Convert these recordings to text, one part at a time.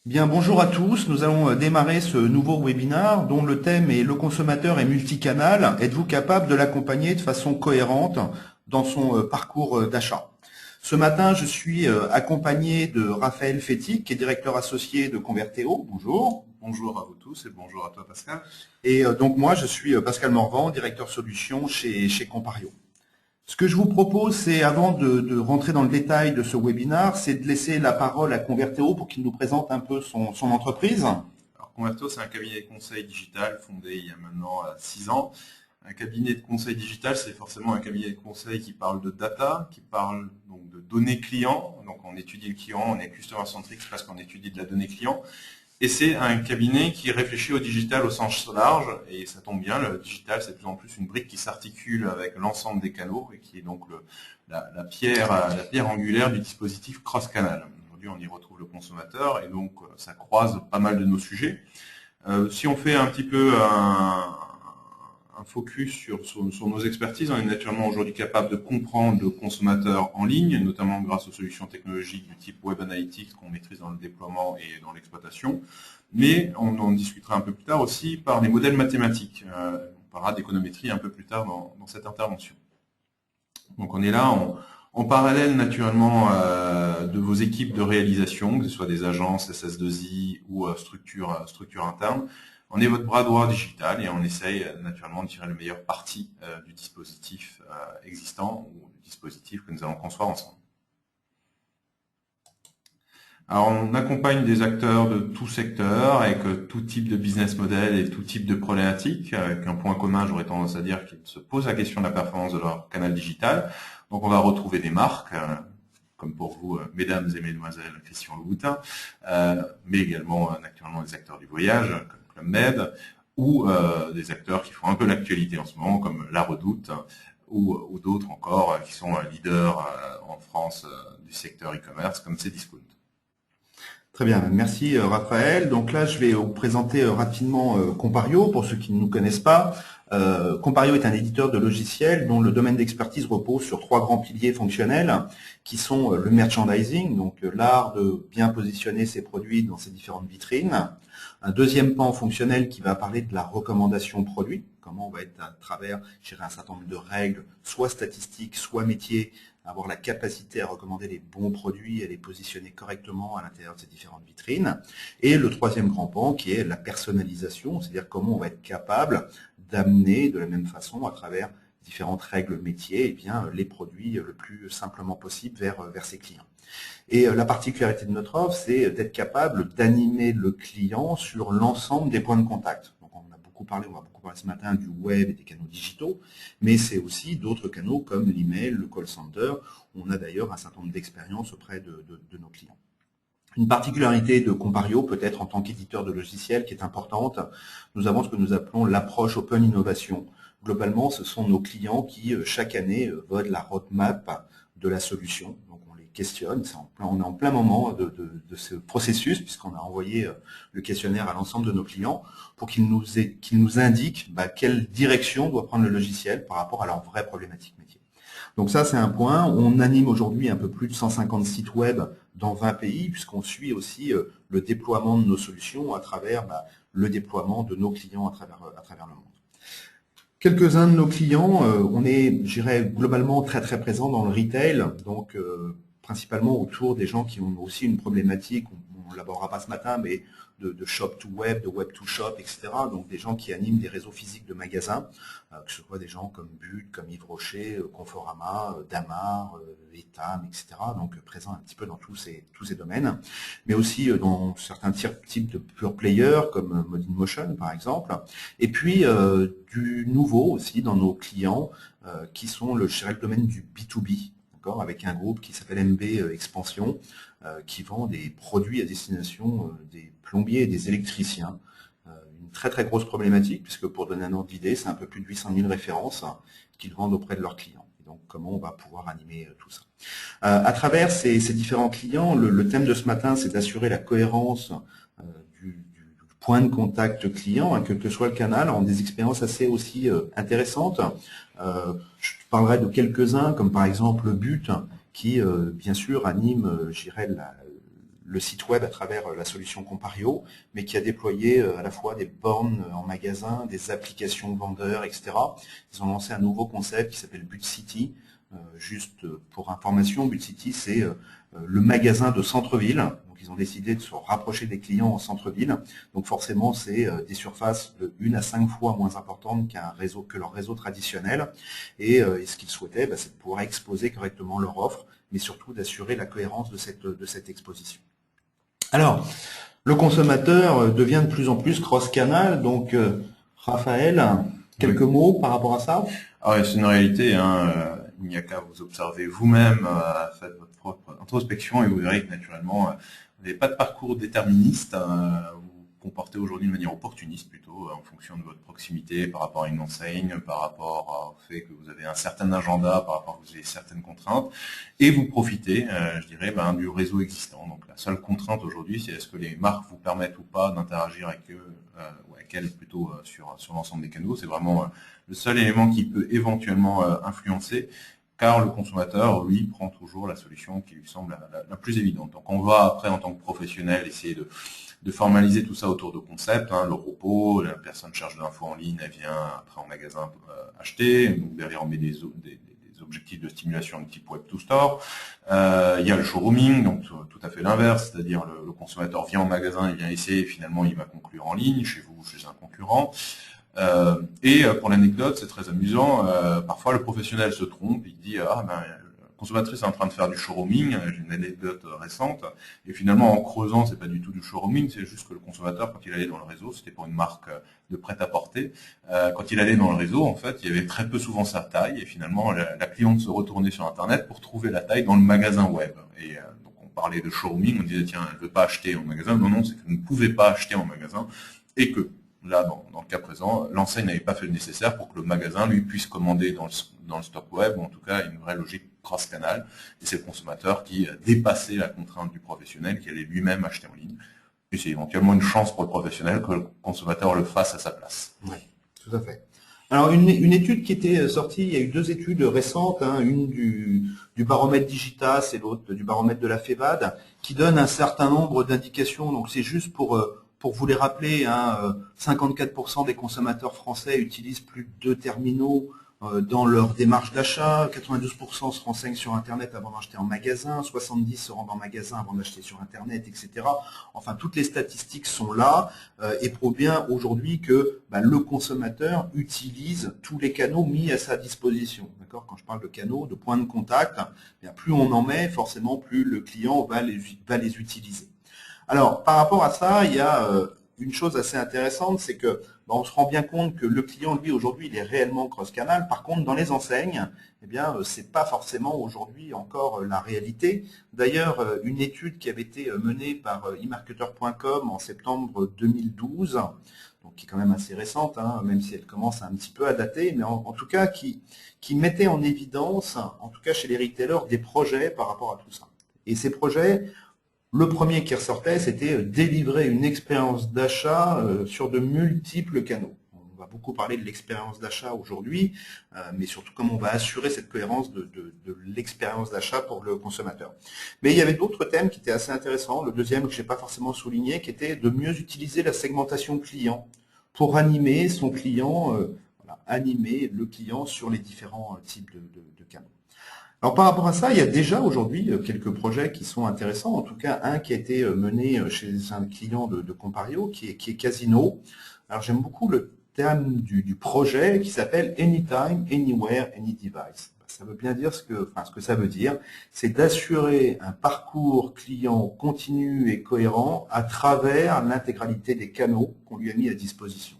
Bien, bonjour à tous. Nous allons démarrer ce nouveau webinaire dont le thème est le consommateur est multicanal. Êtes-vous capable de l'accompagner de façon cohérente dans son parcours d'achat? Ce matin, je suis accompagné de Raphaël Fétic, qui est directeur associé de Convertéo. Bonjour. Bonjour à vous tous et bonjour à toi Pascal. Et donc moi, je suis Pascal Morvan, directeur solution chez Compario. Ce que je vous propose, c'est avant de rentrer dans le détail de ce webinaire, c'est de laisser la parole à Convertéo pour qu'il nous présente un peu son entreprise. Alors Converto, c'est un cabinet de conseil digital fondé il y a maintenant 6 ans. Un cabinet de conseil digital, c'est forcément un cabinet de conseil qui parle de data, qui parle donc de données clients. Donc on étudie le client, on est customer centric parce qu'on étudie de la donnée client. Et c'est un cabinet qui réfléchit au digital au sens large, et ça tombe bien, le digital c'est de plus en plus une brique qui s'articule avec l'ensemble des canaux et qui est donc la pierre angulaire du dispositif cross-canal. Aujourd'hui on y retrouve le consommateur et donc ça croise pas mal de nos sujets. Si on fait un petit peu un focus sur nos expertises, on est naturellement aujourd'hui capable de comprendre le consommateur en ligne, notamment grâce aux solutions technologiques du type Web Analytics qu'on maîtrise dans le déploiement et dans l'exploitation. Mais on en discutera un peu plus tard aussi par les modèles mathématiques. On parlera d'économétrie un peu plus tard dans cette intervention. Donc on est là en parallèle naturellement de vos équipes de réalisation, que ce soit des agences, SS2I ou structures internes. On est votre bras droit digital et on essaye naturellement de tirer le meilleur parti du dispositif existant ou du dispositif que nous allons construire ensemble. Alors, on accompagne des acteurs de tout secteur, avec tout type de business model et tout type de problématiques, avec un point commun, j'aurais tendance à dire, qu'ils se posent la question de la performance de leur canal digital. Donc, on va retrouver des marques, comme pour vous, mesdames et mesdemoiselles, Christian Louboutin, mais également naturellement des acteurs du voyage, comme Club Med, ou des acteurs qui font un peu l'actualité en ce moment, comme La Redoute, ou d'autres encore qui sont leaders en France du secteur e-commerce, comme Cdiscount. Très bien, merci Raphaël. Donc là, je vais vous présenter rapidement Compario, pour ceux qui ne nous connaissent pas. Compario est un éditeur de logiciels dont le domaine d'expertise repose sur trois grands piliers fonctionnels, qui sont le merchandising, donc l'art de bien positionner ses produits dans ses différentes vitrines. Un deuxième pan fonctionnel qui va parler de la recommandation produit, comment on va être à travers, je dirais, un certain nombre de règles, soit statistiques, soit métiers, avoir la capacité à recommander les bons produits et les positionner correctement à l'intérieur de ces différentes vitrines. Et le troisième grand pan qui est la personnalisation, c'est-à-dire comment on va être capable d'amener de la même façon à travers différentes règles métiers eh bien, les produits le plus simplement possible vers ses clients. Et la particularité de notre offre, c'est d'être capable d'animer le client sur l'ensemble des points de contact. Donc on va beaucoup parler ce matin du web et des canaux digitaux, mais c'est aussi d'autres canaux comme l'email, le call center. On a d'ailleurs un certain nombre d'expériences auprès de nos clients. Une particularité de Compario, peut-être en tant qu'éditeur de logiciels, qui est importante, nous avons ce que nous appelons l'approche Open Innovation. Globalement, ce sont nos clients qui, chaque année, votent la roadmap de la solution. Donc, on les questionne. On est en plein moment de ce processus, puisqu'on a envoyé le questionnaire à l'ensemble de nos clients pour qu'ils nous indiquent quelle direction doit prendre le logiciel par rapport à leurs vraies problématiques métiers. Donc ça, c'est un point. On anime aujourd'hui un peu plus de 150 sites web dans 20 pays, puisqu'on suit aussi le déploiement de nos solutions à travers le déploiement de nos clients à travers le monde. Quelques-uns de nos clients, on est, je dirais, globalement très très présent dans le retail, donc principalement autour des gens qui ont aussi une problématique, on ne l'abordera pas ce matin, mais de shop to web, de web to shop, etc. Donc des gens qui animent des réseaux physiques de magasins, que ce soit des gens comme But, comme Yves Rocher, Conforama, Damar, Etam, etc. Donc présents un petit peu dans tous ces domaines, mais aussi dans certains types de pure players comme Modin Motion par exemple. Et puis du nouveau aussi dans nos clients qui sont je dirais, le domaine du B2B. Avec un groupe qui s'appelle MB Expansion, qui vend des produits à destination des plombiers et des électriciens. Une très très grosse problématique, puisque pour donner un ordre d'idée, c'est un peu plus de 800 000 références qu'ils vendent auprès de leurs clients. Et donc comment on va pouvoir animer tout ça. À travers ces différents clients, le thème de ce matin, c'est d'assurer la cohérence du point de contact client, quel que soit le canal, en des expériences assez aussi intéressantes. Je parlerai de quelques-uns, comme par exemple le But, qui bien sûr anime, je dirais, le site web à travers la solution Compario, mais qui a déployé à la fois des bornes en magasin, des applications vendeurs, etc. Ils ont lancé un nouveau concept qui s'appelle But City. Juste pour information, But City, c'est le magasin de centre-ville. Donc ils ont décidé de se rapprocher des clients en centre-ville. Donc forcément, c'est des surfaces de 1 à 5 fois moins importantes que leur réseau traditionnel. Et ce qu'ils souhaitaient, c'est de pouvoir exposer correctement leur offre, mais surtout d'assurer la cohérence de cette exposition. Alors, le consommateur devient de plus en plus cross-canal. Donc, Raphaël, quelques mots par rapport à ça? C'est une réalité, hein. Il n'y a qu'à vous observer vous-même, faites votre propre introspection et vous verrez que naturellement, vous n'avez pas de parcours déterministe, vous vous comportez aujourd'hui de manière opportuniste plutôt, en fonction de votre proximité par rapport à une enseigne, par rapport au fait que vous avez un certain agenda, par rapport à que vous avez certaines contraintes, et vous profitez, je dirais, du réseau existant. Donc la seule contrainte aujourd'hui, c'est est-ce que les marques vous permettent ou pas d'interagir avec eux, ou avec elles plutôt sur l'ensemble des canaux. C'est vraiment le seul élément qui peut éventuellement influencer, car le consommateur, lui, prend toujours la solution qui lui semble la plus évidente. Donc on va après, en tant que professionnel, essayer de formaliser tout ça autour de concepts, le repos, la personne cherche de l'info en ligne, elle vient après en magasin acheter, donc derrière on met des objectifs de stimulation de type web to store. Il y a le showrooming, donc tout à fait l'inverse, c'est-à-dire le consommateur vient en magasin, il vient essayer, et finalement il va conclure en ligne, chez vous ou chez un concurrent. Et pour l'anecdote, c'est très amusant, parfois le professionnel se trompe, il dit la consommatrice est en train de faire du showrooming, j'ai une anecdote récente, et finalement en creusant, c'est pas du tout du showrooming, c'est juste que le consommateur, quand il allait dans le réseau, c'était pour une marque de prêt-à-porter, quand il allait dans le réseau, en fait, il y avait très peu souvent sa taille, et finalement la cliente se retournait sur Internet pour trouver la taille dans le magasin web. Et donc on parlait de showrooming, on disait tiens, elle ne veut pas acheter en magasin, non, c'est que vous ne pouvez pas acheter en magasin, et que là, dans le cas présent, l'enseigne n'avait pas fait le nécessaire pour que le magasin, lui, puisse commander dans le stock web, ou en tout cas une vraie logique cross-canal. Et c'est le consommateur qui a dépassé la contrainte du professionnel, qui allait lui-même acheter en ligne. Et c'est éventuellement une chance pour le professionnel que le consommateur le fasse à sa place. Oui, tout à fait. Alors, une étude qui était sortie, il y a eu 2 études récentes, une du baromètre Digitas et l'autre du baromètre de la FEVAD, qui donnent un certain nombre d'indications. Donc, c'est juste pour vous les rappeler, 54% des consommateurs français utilisent plus de 2 terminaux dans leur démarche d'achat, 92% se renseignent sur Internet avant d'acheter en magasin, 70% se rendent en magasin avant d'acheter sur Internet, etc. Enfin, toutes les statistiques sont là et prouvent bien aujourd'hui que le consommateur utilise tous les canaux mis à sa disposition. D'accord ? Quand je parle de canaux, de points de contact, plus on en met, forcément, plus le client va les utiliser. Alors, par rapport à ça, il y a une chose assez intéressante, c'est que on se rend bien compte que le client, lui, aujourd'hui, il est réellement cross-canal. Par contre, dans les enseignes, c'est pas forcément aujourd'hui encore la réalité. D'ailleurs, une étude qui avait été menée par eMarketer.com en septembre 2012, donc qui est quand même assez récente, même si elle commence un petit peu à dater, mais en tout cas qui mettait en évidence, en tout cas chez les retailers, des projets par rapport à tout ça. Et ces projets, le premier qui ressortait, c'était délivrer une expérience d'achat sur de multiples canaux. On va beaucoup parler de l'expérience d'achat aujourd'hui, mais surtout comment on va assurer cette cohérence de l'expérience d'achat pour le consommateur. Mais il y avait d'autres thèmes qui étaient assez intéressants. Le deuxième que je n'ai pas forcément souligné, qui était de mieux utiliser la segmentation client pour animer son client, animer le client sur les différents types de canaux. Alors par rapport à ça, il y a déjà aujourd'hui quelques projets qui sont intéressants, en tout cas un qui a été mené chez un client de Compario, qui est Casino. Alors j'aime beaucoup le terme du projet qui s'appelle Anytime, Anywhere, Any Device. Ça veut bien dire ce que ça veut dire, c'est d'assurer un parcours client continu et cohérent à travers l'intégralité des canaux qu'on lui a mis à disposition.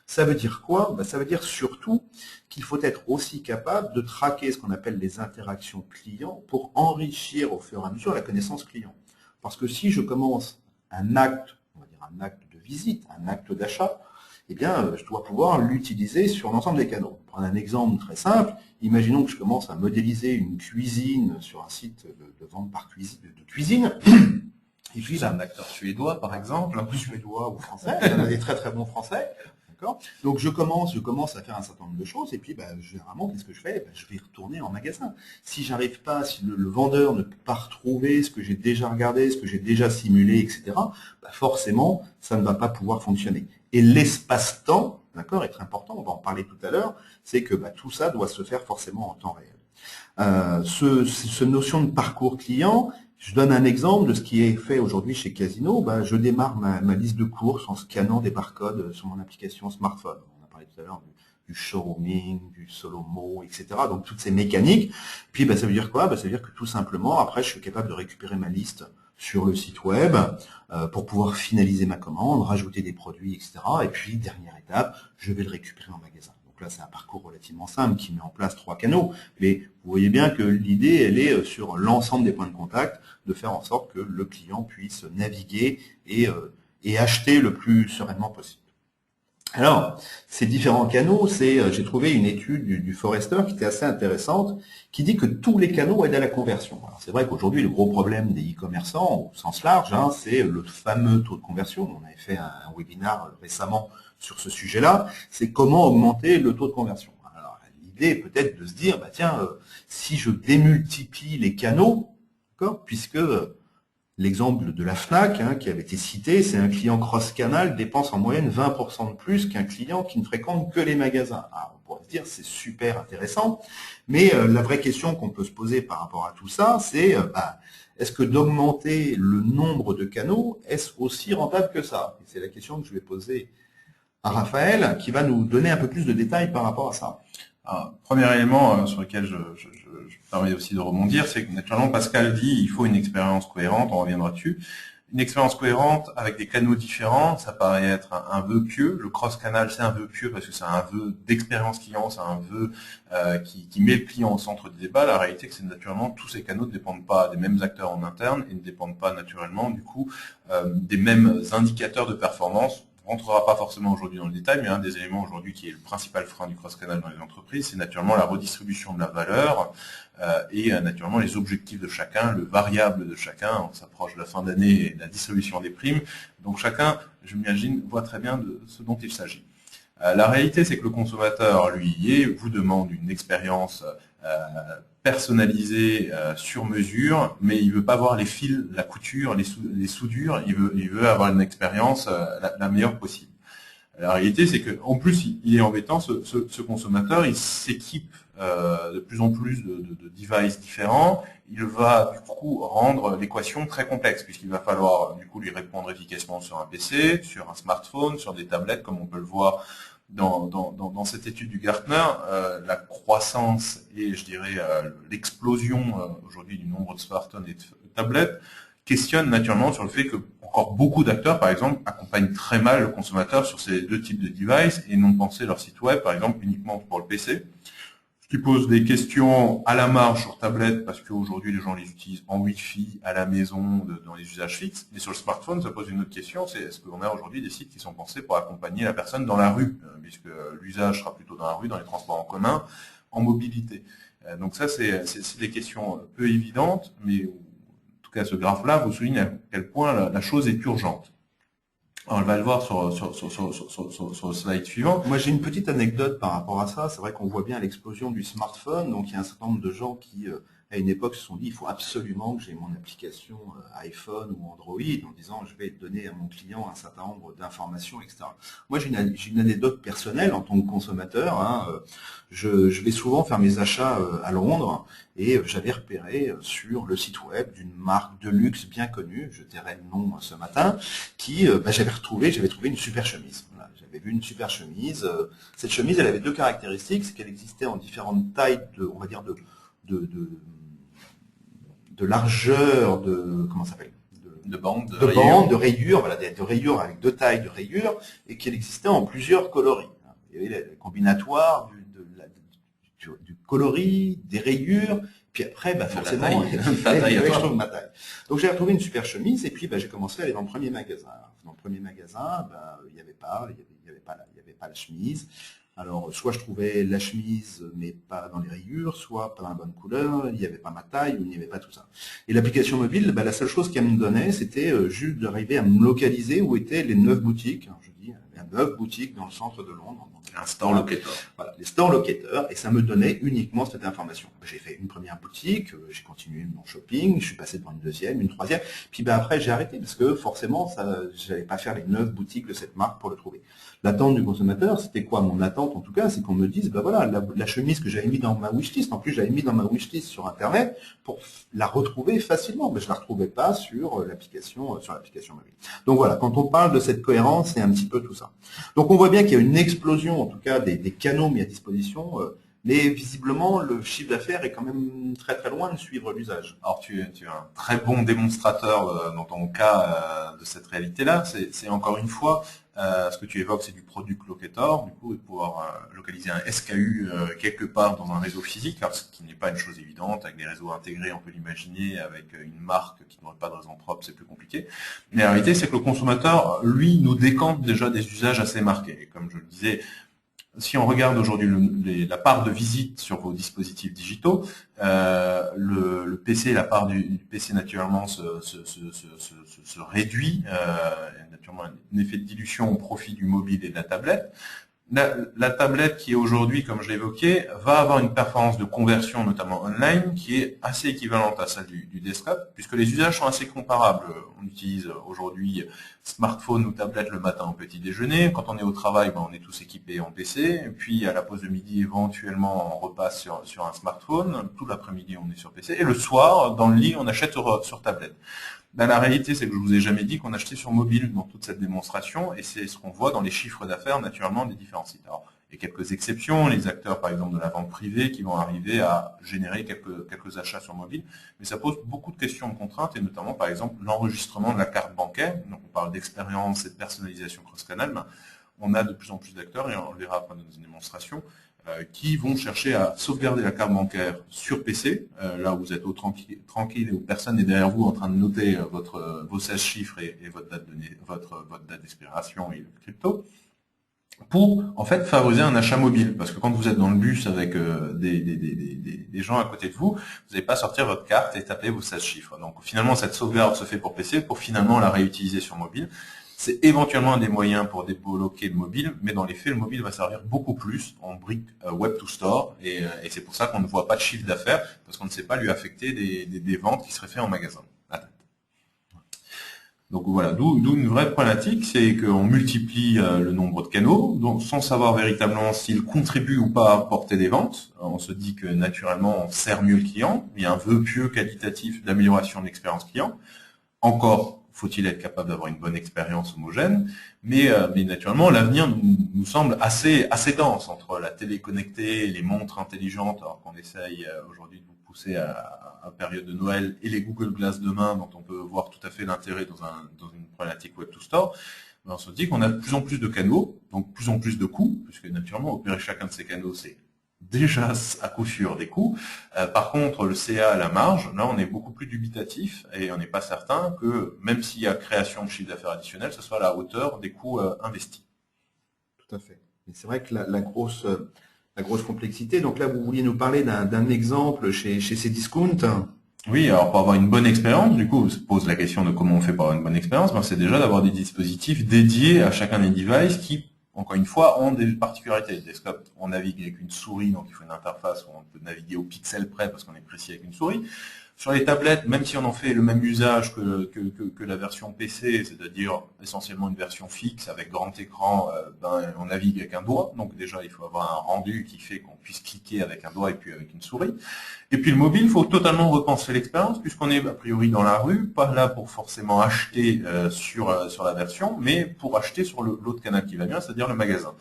Ça veut dire quoi ? Ça veut dire surtout qu'il faut être aussi capable de traquer ce qu'on appelle les interactions clients pour enrichir au fur et à mesure la connaissance client. Parce que si je commence un acte, on va dire un acte de visite, un acte d'achat, je dois pouvoir l'utiliser sur l'ensemble des canaux. Pour prendre un exemple très simple, imaginons que je commence à modéliser une cuisine sur un site de vente par cuisine, de cuisine. Et puis, un acteur suédois, par exemple. Suédois ou français, il y en a des très très bons français. D'accord. Donc je commence à faire un certain nombre de choses et puis généralement qu'est-ce que je fais? Je vais retourner en magasin. Si j'arrive pas, si le vendeur ne peut pas retrouver ce que j'ai déjà regardé, ce que j'ai déjà simulé, etc., forcément ça ne va pas pouvoir fonctionner. Et l'espace-temps, d'accord, est très important, on va en parler tout à l'heure, c'est que tout ça doit se faire forcément en temps réel. Ce notion de parcours client, je donne un exemple de ce qui est fait aujourd'hui chez Casino. Je démarre ma liste de courses en scannant des barcodes sur mon application smartphone. On a parlé tout à l'heure du showrooming, du solo-mo, etc. Donc toutes ces mécaniques. Puis ça veut dire quoi? Ça veut dire que tout simplement, après, je suis capable de récupérer ma liste sur le site web pour pouvoir finaliser ma commande, rajouter des produits, etc. Et puis, dernière étape, je vais le récupérer en magasin. Donc là, c'est un parcours relativement simple qui met en place 3 canaux. Mais vous voyez bien que l'idée, elle est sur l'ensemble des points de contact, de faire en sorte que le client puisse naviguer et acheter le plus sereinement possible. Alors, ces différents canaux, j'ai trouvé une étude du Forrester qui était assez intéressante, qui dit que tous les canaux aident à la conversion. Alors, c'est vrai qu'aujourd'hui, le gros problème des e-commerçants, au sens large, c'est le fameux taux de conversion. On avait fait un webinaire récemment sur ce sujet-là. C'est comment augmenter le taux de conversion. Alors, l'idée est peut-être de se dire, si je démultiplie les canaux, d'accord, puisque l'exemple de la FNAC, qui avait été cité, c'est un client cross-canal dépense en moyenne 20% de plus qu'un client qui ne fréquente que les magasins. Alors, on pourrait se dire c'est super intéressant, mais la vraie question qu'on peut se poser par rapport à tout ça, c'est est-ce que d'augmenter le nombre de canaux, est-ce aussi rentable que ça? C'est la question que je vais poser à Raphaël, qui va nous donner un peu plus de détails par rapport à ça. Alors, premier élément sur lequel je me permets aussi de rebondir, c'est que naturellement Pascal dit il faut une expérience cohérente, on reviendra dessus. Une expérience cohérente avec des canaux différents, ça paraît être un vœu pieux. Le cross-canal, c'est un vœu pieux parce que c'est un vœu d'expérience client, c'est un vœu qui met le client au centre du débat. La réalité, c'est que naturellement, tous ces canaux ne dépendent pas des mêmes acteurs en interne et ne dépendent pas naturellement, du coup, des mêmes indicateurs de performance. On ne rentrera pas forcément aujourd'hui dans le détail, mais un des éléments aujourd'hui qui est le principal frein du cross-canal dans les entreprises, c'est naturellement la redistribution de la valeur et naturellement les objectifs de chacun, le variable de chacun. On s'approche de la fin d'année et de la distribution des primes. Donc chacun, je m'imagine, voit très bien de ce dont il s'agit. La réalité, c'est que le consommateur, lui, vous demande une expérience personnalisée sur mesure, mais il veut pas voir les fils, la couture, les soudures, il veut avoir une expérience la meilleure possible. La réalité, c'est que en plus, il est embêtant, ce consommateur, il s'équipe de plus en plus de devices différents. Il va du coup rendre l'équation très complexe, puisqu'il va falloir du coup lui répondre efficacement sur un PC, sur un smartphone, sur des tablettes, comme on peut le voir dans cette étude du Gartner. La croissance et je dirais l'explosion aujourd'hui du nombre de smartphones et de tablettes questionne naturellement sur le fait que encore beaucoup d'acteurs, par exemple, accompagnent très mal le consommateur sur ces deux types de devices et n'ont pensé leur site web, par exemple, uniquement pour le PC. Ce qui pose des questions à la marge sur tablette, parce qu'aujourd'hui, les gens les utilisent en Wi-Fi, à la maison, dans les usages fixes. Mais sur le smartphone, ça pose une autre question, c'est est-ce qu'on a aujourd'hui des sites qui sont pensés pour accompagner la personne dans la rue, puisque l'usage sera plutôt dans la rue, dans les transports en commun, en mobilité. Donc ça, c'est des questions peu évidentes, mais en tout cas, ce graphe-là vous souligne à quel point la chose est urgente. Alors, on va le voir sur le slide suivant. Moi, j'ai une petite anecdote par rapport à ça. C'est vrai qu'on voit bien l'explosion du smartphone. Donc, il y a un certain nombre de gens qui, à une époque, se sont dit il faut absolument que j'ai mon application iPhone ou Android, en disant je vais donner à mon client un certain nombre d'informations, etc. Moi, j'ai une anecdote personnelle en tant que consommateur. Je vais souvent faire mes achats à Londres et j'avais repéré sur le site web d'une marque de luxe bien connue, je tairai le nom ce matin, qui j'avais trouvé une super chemise. Voilà, j'avais vu une super chemise. Cette chemise, elle avait deux caractéristiques, c'est qu'elle existait en différentes tailles on va dire de largeur, comment ça s'appelle, de bandes, de rayures, voilà, de rayures avec deux tailles de rayures, et qu'elle existait en plusieurs coloris. Il y avait le combinatoire du coloris, des rayures, puis après, forcément, je trouve ma taille. Donc j'ai retrouvé une super chemise, et puis j'ai commencé à aller dans le premier magasin. Dans le premier magasin, il n'y avait pas la chemise. Alors, soit je trouvais la chemise, mais pas dans les rayures, soit pas dans la bonne couleur, il n'y avait pas ma taille, ou il n'y avait pas tout ça. Et l'application mobile, la seule chose qu'elle me donnait, c'était juste d'arriver à me localiser où étaient les 9 boutiques. Alors, je dis, un 9 boutiques dans le centre de Londres. Donc, un store locator. Voilà, les stores locateurs, et ça me donnait uniquement cette information. J'ai fait une première boutique, j'ai continué mon shopping, je suis passé devant une deuxième, une troisième, puis après j'ai arrêté parce que forcément, je n'allais pas faire les 9 boutiques de cette marque pour le trouver. L'attente du consommateur, c'était quoi? Mon attente en tout cas, c'est qu'on me dise, ben voilà, la chemise que j'avais mis dans ma wishlist, en plus j'avais mis dans ma wishlist sur Internet pour la retrouver facilement, mais je la retrouvais pas sur l'application mobile. Donc voilà, quand on parle de cette cohérence, c'est un petit peu tout ça. Donc on voit bien qu'il y a une explosion, en tout cas des canaux mis à disposition, mais visiblement le chiffre d'affaires est quand même très très loin de suivre l'usage. Alors tu es un très bon démonstrateur dans ton cas de cette réalité-là. C'est encore une fois, ce que tu évoques, c'est du product locator, du coup, et pouvoir localiser un SKU quelque part dans un réseau physique, alors, ce qui n'est pas une chose évidente. Avec des réseaux intégrés, on peut l'imaginer, avec une marque qui n'aurait pas de raison propre, c'est plus compliqué. Mais la réalité, c'est que le consommateur, lui, nous décante déjà des usages assez marqués. Et comme je le disais, si on regarde aujourd'hui la part de visite sur vos dispositifs digitaux, le PC, la part du PC naturellement se réduit, naturellement un effet de dilution au profit du mobile et de la tablette. La tablette qui est aujourd'hui, comme je l'évoquais, va avoir une performance de conversion, notamment online, qui est assez équivalente à celle du desktop, puisque les usages sont assez comparables. On utilise aujourd'hui smartphone ou tablette le matin au petit déjeuner. Quand on est au travail, on est tous équipés en PC. Et puis à la pause de midi, éventuellement, on repasse sur un smartphone. Tout l'après-midi, on est sur PC. Et le soir, dans le lit, on achète sur tablette. La réalité, c'est que je vous ai jamais dit qu'on achetait sur mobile dans toute cette démonstration, et c'est ce qu'on voit dans les chiffres d'affaires, naturellement, des différents sites. Alors, il y a quelques exceptions, les acteurs, par exemple, de la vente privée, qui vont arriver à générer quelques achats sur mobile, mais ça pose beaucoup de questions de contraintes, et notamment, par exemple, l'enregistrement de la carte bancaire. Donc, on parle d'expérience et de personnalisation cross-canal. On a de plus en plus d'acteurs, et on le verra après dans une démonstration, qui vont chercher à sauvegarder la carte bancaire sur PC, là où vous êtes tranquille et où personne n'est derrière vous en train de noter vos 16 chiffres et votre date d'expiration et le crypto, pour en fait favoriser un achat mobile. Parce que quand vous êtes dans le bus avec des gens à côté de vous, vous n'allez pas sortir votre carte et taper vos 16 chiffres. Donc finalement, cette sauvegarde se fait pour PC pour finalement la réutiliser sur mobile. C'est éventuellement un des moyens pour débloquer le mobile, mais dans les faits, le mobile va servir beaucoup plus en brique web to store, et c'est pour ça qu'on ne voit pas de chiffre d'affaires, parce qu'on ne sait pas lui affecter des ventes qui seraient faites en magasin. Donc voilà, d'où une vraie problématique, c'est qu'on multiplie le nombre de canaux, donc sans savoir véritablement s'ils contribuent ou pas à porter des ventes. On se dit que naturellement, on sert mieux le client, il y a un vœu pieux qualitatif d'amélioration de l'expérience client. Encore faut-il être capable d'avoir une bonne expérience homogène, mais naturellement, l'avenir nous semble assez dense entre la télé connectée, les montres intelligentes, alors qu'on essaye aujourd'hui de vous pousser à période de Noël, et les Google Glass demain, dont on peut voir tout à fait l'intérêt dans une problématique Web to Store. On se dit qu'on a de plus en plus de canaux, donc plus en plus de coûts, puisque naturellement, opérer chacun de ces canaux, c'est déjà à coup sûr des coûts. Par contre, le CA à la marge, là on est beaucoup plus dubitatif et on n'est pas certain que même s'il y a création de chiffre d'affaires additionnel, ce soit à la hauteur des coûts investis. Tout à fait. Et c'est vrai que la grosse complexité, donc là vous vouliez nous parler d'un exemple chez Cdiscount. Oui, alors pour avoir une bonne expérience, du coup, on se pose la question de comment on fait pour avoir une bonne expérience, c'est déjà d'avoir des dispositifs dédiés à chacun des devices qui, encore une fois, ont des particularités. Le desktop, on navigue avec une souris, donc il faut une interface où on peut naviguer au pixel près parce qu'on est précis avec une souris. Sur les tablettes, même si on en fait le même usage que la version PC, c'est-à-dire essentiellement une version fixe avec grand écran, on navigue avec un doigt. Donc déjà, il faut avoir un rendu qui fait qu'on puisse cliquer avec un doigt et puis avec une souris. Et puis le mobile, il faut totalement repenser l'expérience puisqu'on est a priori dans la rue, pas là pour forcément acheter sur la version, mais pour acheter sur l'autre canal qui va bien, c'est-à-dire le magasin.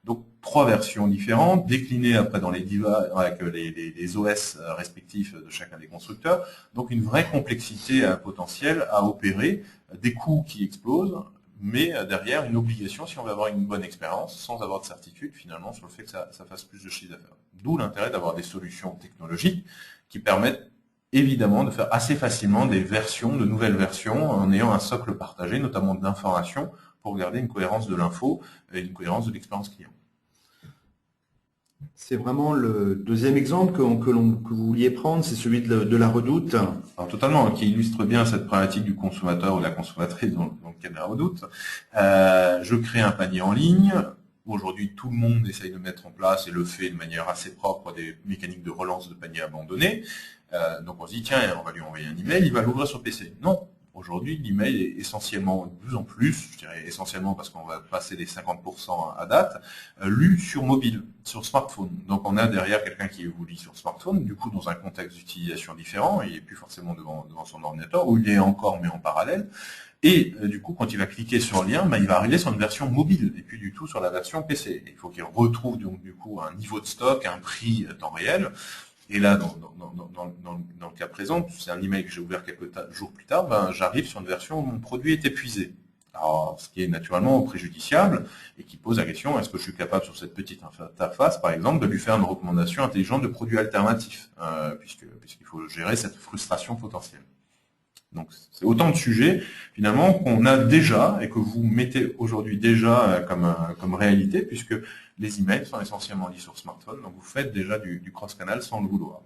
Donc, 3 versions différentes, déclinées après dans les devices avec les OS respectifs de chacun des constructeurs. Donc, une vraie complexité potentielle à opérer, des coûts qui explosent, mais derrière une obligation si on veut avoir une bonne expérience, sans avoir de certitude finalement sur le fait que ça fasse plus de chiffre d'affaires. D'où l'intérêt d'avoir des solutions technologiques qui permettent évidemment de faire assez facilement des versions, de nouvelles versions, en ayant un socle partagé, notamment d'informations, pour garder une cohérence de l'info et une cohérence de l'expérience client. C'est vraiment le deuxième exemple que vous vouliez prendre, c'est celui de la Redoute. Alors totalement, qui illustre bien cette problématique du consommateur ou de la consommatrice dans le cas de la Redoute. Je crée un panier en ligne. Aujourd'hui, tout le monde essaye de mettre en place et le fait de manière assez propre des mécaniques de relance de panier abandonné. Donc on se dit, tiens, on va lui envoyer un email, il va l'ouvrir sur PC. Non. Aujourd'hui, l'email est essentiellement, de plus en plus, je dirais essentiellement parce qu'on va passer les 50% à date, lu sur mobile, sur smartphone. Donc on a derrière quelqu'un qui vous lit sur smartphone, du coup dans un contexte d'utilisation différent, il n'est plus forcément devant son ordinateur, ou il est encore mais en parallèle. Et du coup, quand il va cliquer sur le lien, il va arriver sur une version mobile, et puis du tout sur la version PC. Et il faut qu'il retrouve donc du coup un niveau de stock, un prix temps réel. Et là, dans le cas présent, c'est un email que j'ai ouvert quelques jours plus tard, j'arrive sur une version où mon produit est épuisé. Alors, ce qui est naturellement préjudiciable et qui pose la question, est-ce que je suis capable sur cette petite interface, par exemple, de lui faire une recommandation intelligente de produits alternatifs, puisqu'il faut gérer cette frustration potentielle. Donc, c'est autant de sujets, finalement, qu'on a déjà et que vous mettez aujourd'hui déjà comme réalité, puisque les emails sont essentiellement lits sur smartphone, donc vous faites déjà du cross-canal sans le vouloir.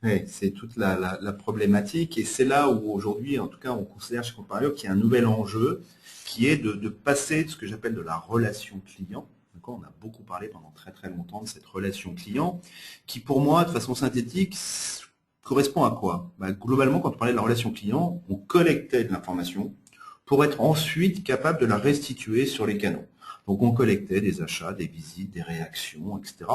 Oui, c'est toute la problématique et c'est là où aujourd'hui, en tout cas, on considère chez Compario qu'il y a un nouvel enjeu qui est de passer de ce que j'appelle de la relation client. On a beaucoup parlé pendant très très longtemps de cette relation client qui, pour moi, de façon synthétique, correspond à quoi? Globalement, quand on parlait de la relation client, on collectait de l'information pour être ensuite capable de la restituer sur les canaux. Donc on collectait des achats, des visites, des réactions, etc.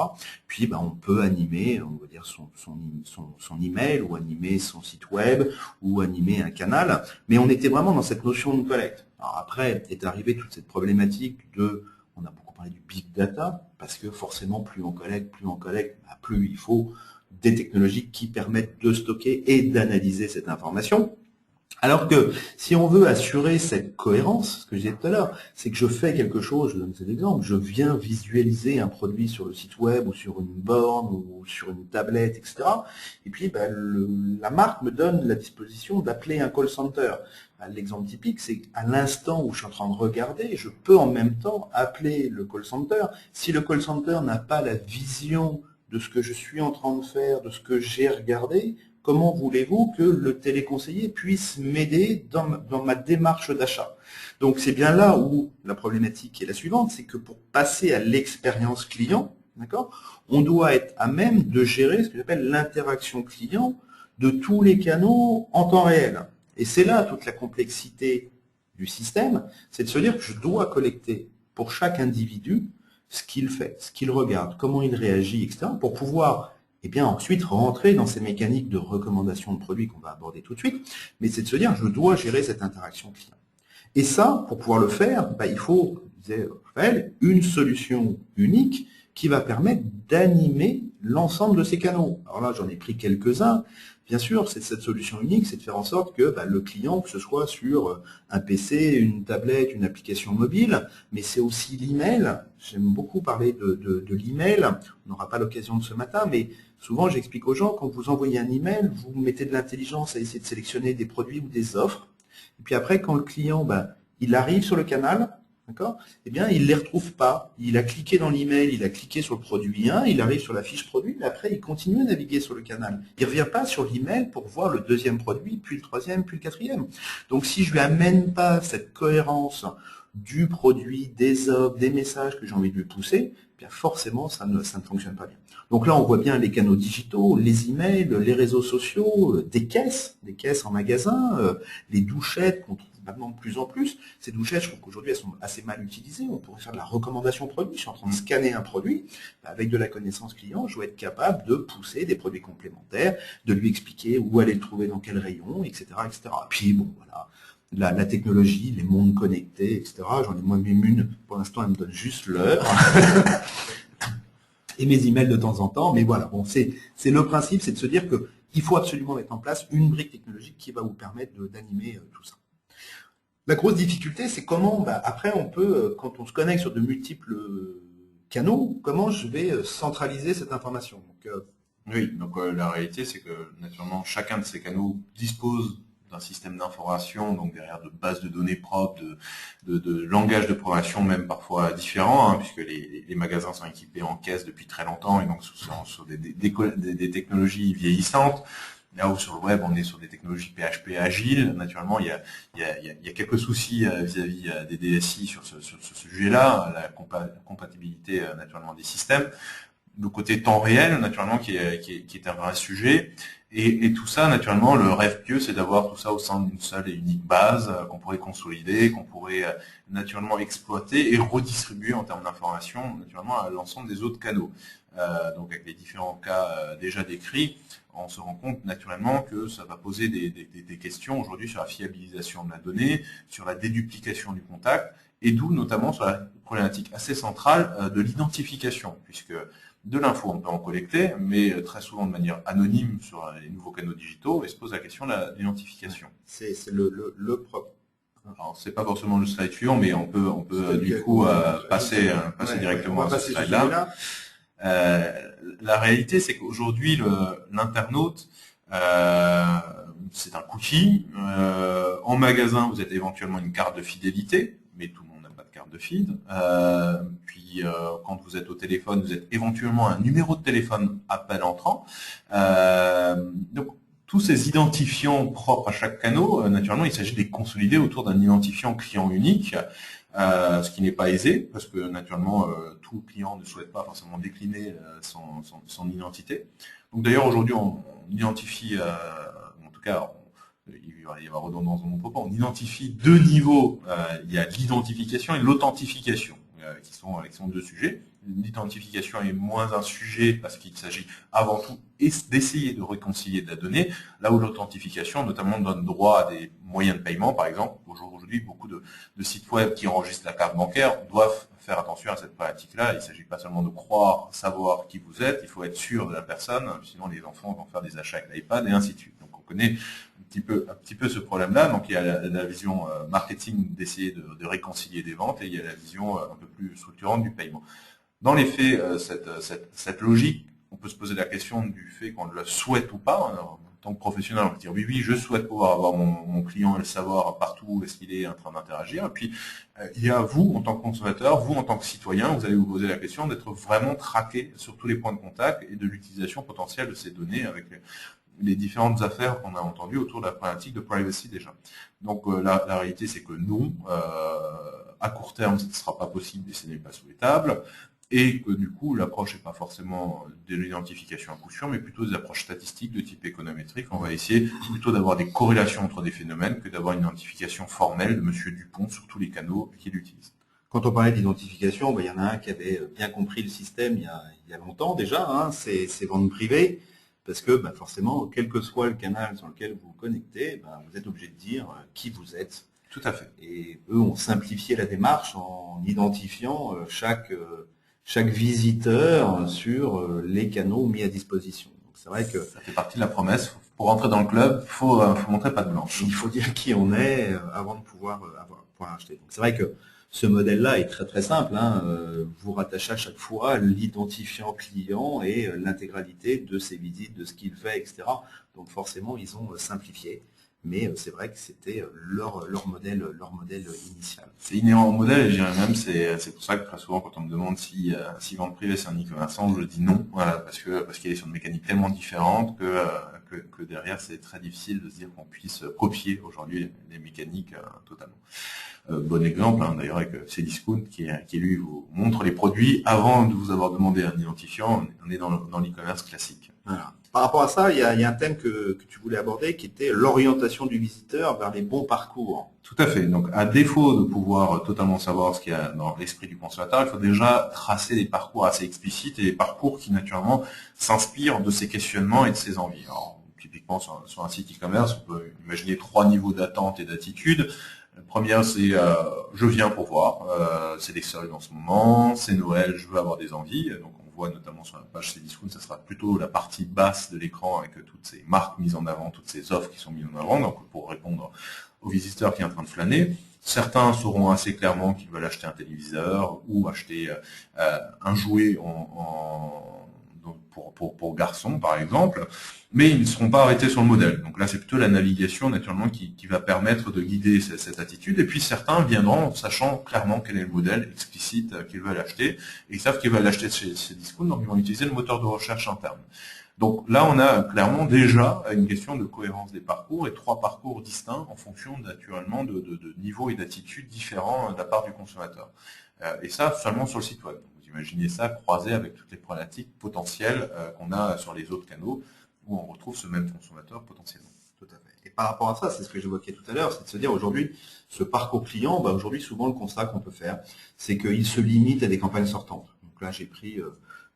Puis on peut animer, on va dire son email ou animer son site web ou animer un canal, mais on était vraiment dans cette notion de collecte. Alors après est arrivée toute cette problématique on a beaucoup parlé du big data, parce que forcément plus on collecte, plus il faut des technologies qui permettent de stocker et d'analyser cette information. Alors que si on veut assurer cette cohérence, ce que je disais tout à l'heure, c'est que je fais quelque chose, je donne cet exemple, je viens visualiser un produit sur le site web ou sur une borne ou sur une tablette, etc. Et puis la marque me donne la disposition d'appeler un call center. L'exemple typique, c'est qu'à l'instant où je suis en train de regarder, je peux en même temps appeler le call center. Si le call center n'a pas la vision de ce que je suis en train de faire, de ce que j'ai regardé, comment voulez-vous que le téléconseiller puisse m'aider dans ma démarche d'achat? Donc c'est bien là où la problématique est la suivante, c'est que pour passer à l'expérience client, d'accord, on doit être à même de gérer ce que j'appelle l'interaction client de tous les canaux en temps réel. Et c'est là toute la complexité du système, c'est de se dire que je dois collecter pour chaque individu ce qu'il fait, ce qu'il regarde, comment il réagit, etc., pour pouvoir ensuite rentrer dans ces mécaniques de recommandation de produits qu'on va aborder tout de suite, mais c'est de se dire, je dois gérer cette interaction client. Et ça, pour pouvoir le faire, il faut, comme disait Raphaël, une solution unique qui va permettre d'animer l'ensemble de ces canaux. Alors là, j'en ai pris quelques-uns. Bien sûr, cette solution unique, c'est de faire en sorte que le client, que ce soit sur un PC, une tablette, une application mobile, mais c'est aussi l'email. J'aime beaucoup parler de l'email. On n'aura pas l'occasion de ce matin, mais souvent j'explique aux gens, quand vous envoyez un email, vous mettez de l'intelligence à essayer de sélectionner des produits ou des offres. Et puis après, quand le client, il arrive sur le canal, d'accord, il ne les retrouve pas. Il a cliqué dans l'email, il a cliqué sur le produit 1, il arrive sur la fiche produit, mais après, il continue à naviguer sur le canal. Il ne revient pas sur l'email pour voir le deuxième produit, puis le troisième, puis le quatrième. Donc, si je ne lui amène pas cette cohérence du produit, des offres, des messages que j'ai envie de lui pousser, forcément, ça ne fonctionne pas bien. Donc là, on voit bien les canaux digitaux, les emails, les réseaux sociaux, des caisses en magasin, les douchettes qu'on trouve maintenant de plus en plus. Ces douchettes, je trouve qu'aujourd'hui, elles sont assez mal utilisées. On pourrait faire de la recommandation produit. Je suis en train de scanner un produit. Avec de la connaissance client, je dois être capable de pousser des produits complémentaires, de lui expliquer où aller le trouver, dans quel rayon, etc., etc. Puis, voilà. La technologie, les mondes connectés, etc. J'en ai moi-même une, pour l'instant, elle me donne juste l'heure. Et mes emails de temps en temps, mais voilà, c'est le principe, c'est de se dire qu'il faut absolument mettre en place une brique technologique qui va vous permettre d'animer tout ça. La grosse difficulté, c'est comment, après, on peut, quand on se connecte sur de multiples canaux, comment je vais centraliser cette information. Oui, donc la réalité, c'est que naturellement, chacun de ces canaux dispose d'un système d'information, donc derrière de bases de données propres, de langage de programmation même parfois différents, hein, puisque les magasins sont équipés en caisse depuis très longtemps et donc sur des technologies vieillissantes. Là où sur le web, on est sur des technologies PHP agiles. Naturellement, il y a quelques soucis vis-à-vis des DSI sur ce sujet-là, la compatibilité naturellement des systèmes. Le côté temps réel, naturellement, qui est un vrai sujet. Et tout ça, naturellement, le rêve pieux, c'est d'avoir tout ça au sein d'une seule et unique base qu'on pourrait consolider, qu'on pourrait naturellement exploiter et redistribuer en termes d'information, naturellement, à l'ensemble des autres canaux. Donc, avec les différents cas déjà décrits, on se rend compte naturellement que ça va poser des questions aujourd'hui sur la fiabilisation de la donnée, sur la déduplication du contact, et d'où notamment sur la problématique assez centrale de l'identification, puisque de l'info, on peut en collecter, mais très souvent de manière anonyme sur les nouveaux canaux digitaux, et se pose la question de l'identification. C'est le propre. Alors, c'est pas forcément le slide suivant, mais on peut du coup passer directement à ce slide-là. La réalité, c'est qu'aujourd'hui, l'internaute, c'est un cookie. En magasin, vous êtes éventuellement une carte de fidélité, mais tout le monde n'a pas de carte de feed. Puis, quand vous êtes au téléphone, vous êtes éventuellement un numéro de téléphone appel entrant. Donc, tous ces identifiants propres à chaque canal, naturellement, il s'agit de les consolider autour d'un identifiant client unique. Ce qui n'est pas aisé, parce que naturellement, tout client ne souhaite pas forcément décliner son identité. Donc d'ailleurs, aujourd'hui, on identifie, en tout cas, il va y avoir redondance dans mon propos, on identifie deux niveaux. Il y a l'identification et l'authentification, qui sont deux sujets. L'identification est moins un sujet parce qu'il s'agit avant tout d'essayer de réconcilier de la donnée, là où l'authentification notamment donne droit à des moyens de paiement. Par exemple, aujourd'hui, beaucoup de sites web qui enregistrent la carte bancaire doivent faire attention à cette problématique-là. Il ne s'agit pas seulement de croire, savoir qui vous êtes, il faut être sûr de la personne, sinon les enfants vont faire des achats avec l'iPad et ainsi de suite. Donc on connaît un petit peu ce problème-là. Donc il y a la vision marketing d'essayer de réconcilier des ventes, et il y a la vision un peu plus structurante du paiement. Dans les faits, cette logique, on peut se poser la question du fait qu'on le souhaite ou pas. Alors, en tant que professionnel, on peut dire oui, je souhaite pouvoir avoir mon client et le savoir partout où est-ce qu'il est en train d'interagir. Et puis, il y a vous, en tant que consommateur, vous, en tant que citoyen, vous allez vous poser la question d'être vraiment traqué sur tous les points de contact et de l'utilisation potentielle de ces données avec les différentes affaires qu'on a entendues autour de la problématique de privacy déjà. Donc, la réalité, c'est que non, à court terme, ce ne sera pas possible et ce n'est pas souhaitable. Et que du coup, l'approche n'est pas forcément de l'identification à coup sûr, mais plutôt des approches statistiques de type économétrique. On va essayer plutôt d'avoir des corrélations entre des phénomènes que d'avoir une identification formelle de Monsieur Dupont sur tous les canaux qu'il utilise. Quand on parlait d'identification, il y en a un qui avait bien compris le système il y a longtemps déjà, hein, c'est ventes privées, parce que forcément, quel que soit le canal sur lequel vous vous connectez, vous êtes obligé de dire qui vous êtes. Tout à fait. Et eux ont simplifié la démarche en identifiant chaque visiteur sur les canaux mis à disposition. Donc c'est vrai que ça fait partie de la promesse. Pour rentrer dans le club, faut montrer patte blanche. Il faut dire qui on est avant de pouvoir acheter. Donc c'est vrai que ce modèle-là est très très simple. Hein. Vous rattachez à chaque fois l'identifiant client et l'intégralité de ses visites, de ce qu'il fait, etc. Donc forcément, ils ont simplifié. Mais c'est vrai que c'était leur modèle initial. C'est inhérent au modèle, et je dirais même, c'est pour ça que très souvent, quand on me demande si vente privée c'est un e-commerçant, je dis non, voilà, parce qu'il est sur une mécanique tellement différente que derrière, c'est très difficile de se dire qu'on puisse copier aujourd'hui les mécaniques totalement. Bon exemple, hein, d'ailleurs, avec Cdiscount, qui lui vous montre les produits avant de vous avoir demandé un identifiant. On est dans l'e-commerce classique. Voilà. Par rapport à ça, il y a un thème que tu voulais aborder qui était l'orientation du visiteur vers les bons parcours. Tout à fait. Donc, à défaut de pouvoir totalement savoir ce qu'il y a dans l'esprit du consommateur, il faut déjà tracer des parcours assez explicites et des parcours qui, naturellement, s'inspirent de ses questionnements et de ses envies. Alors, typiquement, sur un site e-commerce, on peut imaginer 3 niveaux d'attente et d'attitude. La première, c'est je viens pour voir, c'est les soldes en ce moment, c'est Noël, je veux avoir des envies. Donc, notamment sur la page Cdiscount, ça sera plutôt la partie basse de l'écran avec toutes ces marques mises en avant, toutes ces offres qui sont mises en avant, donc pour répondre aux visiteurs qui est en train de flâner. Certains sauront assez clairement qu'ils veulent acheter un téléviseur ou acheter un jouet pour garçons, par exemple, mais ils ne seront pas arrêtés sur le modèle. Donc là, c'est plutôt la navigation, naturellement, qui va permettre de guider cette attitude. Et puis certains viendront en sachant clairement quel est le modèle explicite qu'ils veulent acheter, et ils savent qu'ils veulent l'acheter chez Discount, donc ils vont utiliser le moteur de recherche interne. Donc là, on a clairement déjà une question de cohérence des parcours et 3 parcours distincts en fonction naturellement de niveaux et d'attitudes différents de la part du consommateur. Et ça, seulement sur le site web. Vous imaginez ça croisé avec toutes les problématiques potentielles qu'on a sur les autres canaux où on retrouve ce même consommateur potentiellement. Tout à fait. Et par rapport à ça, c'est ce que j'évoquais tout à l'heure, c'est de se dire aujourd'hui, ce parcours client, aujourd'hui souvent le constat qu'on peut faire, c'est qu'il se limite à des campagnes sortantes. Donc là, j'ai pris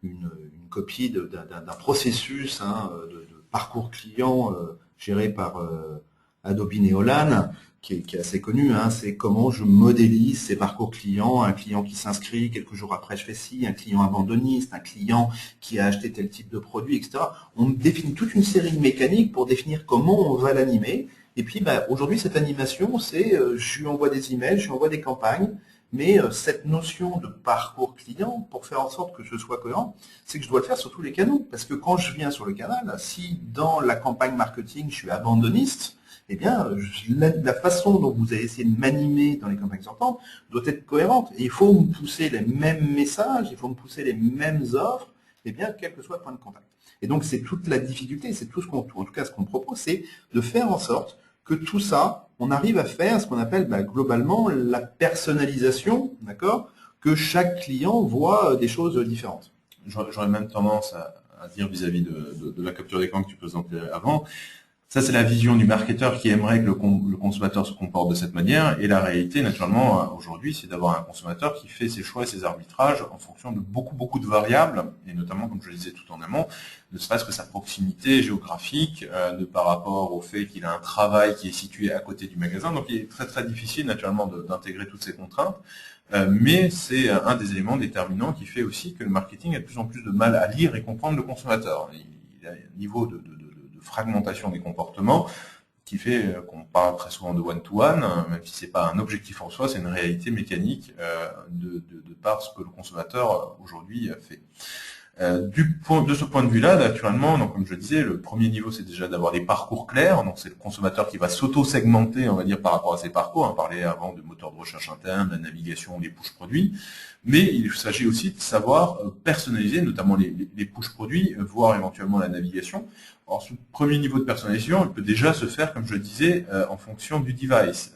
une copie d'un processus de parcours client géré par Adobe Neolan, qui est assez connu. C'est comment je modélise ces parcours clients, un client qui s'inscrit, quelques jours après je fais ci, un client abandonniste, un client qui a acheté tel type de produit, etc. On définit toute une série de mécaniques pour définir comment on va l'animer. Et puis aujourd'hui, cette animation, c'est je lui envoie des emails, je lui envoie des campagnes, mais cette notion de parcours client, pour faire en sorte que ce soit cohérent, c'est que je dois le faire sur tous les canaux. Parce que quand je viens sur le canal, si dans la campagne marketing, je suis abandonniste, eh bien, la façon dont vous allez essayer de m'animer dans les campagnes sortantes doit être cohérente. Et il faut me pousser les mêmes messages, il faut me pousser les mêmes offres, eh bien, quel que soit le point de contact. Et donc, c'est toute la difficulté, c'est tout en tout cas, ce qu'on propose, c'est de faire en sorte que tout ça, on arrive à faire ce qu'on appelle globalement la personnalisation, d'accord, que chaque client voit des choses différentes. J'aurais même tendance à dire vis-à-vis de la capture d'écran que tu présentais avant. Ça, c'est la vision du marketeur qui aimerait que le consommateur se comporte de cette manière. Et la réalité, naturellement, aujourd'hui, c'est d'avoir un consommateur qui fait ses choix et ses arbitrages en fonction de beaucoup de variables, et notamment, comme je le disais tout en amont, ne serait-ce que sa proximité géographique, par rapport au fait qu'il a un travail qui est situé à côté du magasin. Donc, il est très difficile, naturellement, d'intégrer toutes ces contraintes. Mais c'est un des éléments déterminants qui fait aussi que le marketing a de plus en plus de mal à lire et comprendre le consommateur. Il a un niveau de fragmentation des comportements qui fait qu'on parle très souvent de one-to-one, même si c'est pas un objectif en soi, c'est une réalité mécanique de par ce que le consommateur aujourd'hui fait. De ce point de vue-là, naturellement, donc comme je le disais, le premier niveau, c'est déjà d'avoir des parcours clairs. Donc c'est le consommateur qui va s'auto-segmenter, on va dire, par rapport à ses parcours. On parlait avant de moteur de recherche interne, la navigation, les push produits. Mais il s'agit aussi de savoir personnaliser, notamment les push produits, voire éventuellement la navigation. Alors, ce premier niveau de personnalisation, il peut déjà se faire, comme je le disais, en fonction du device.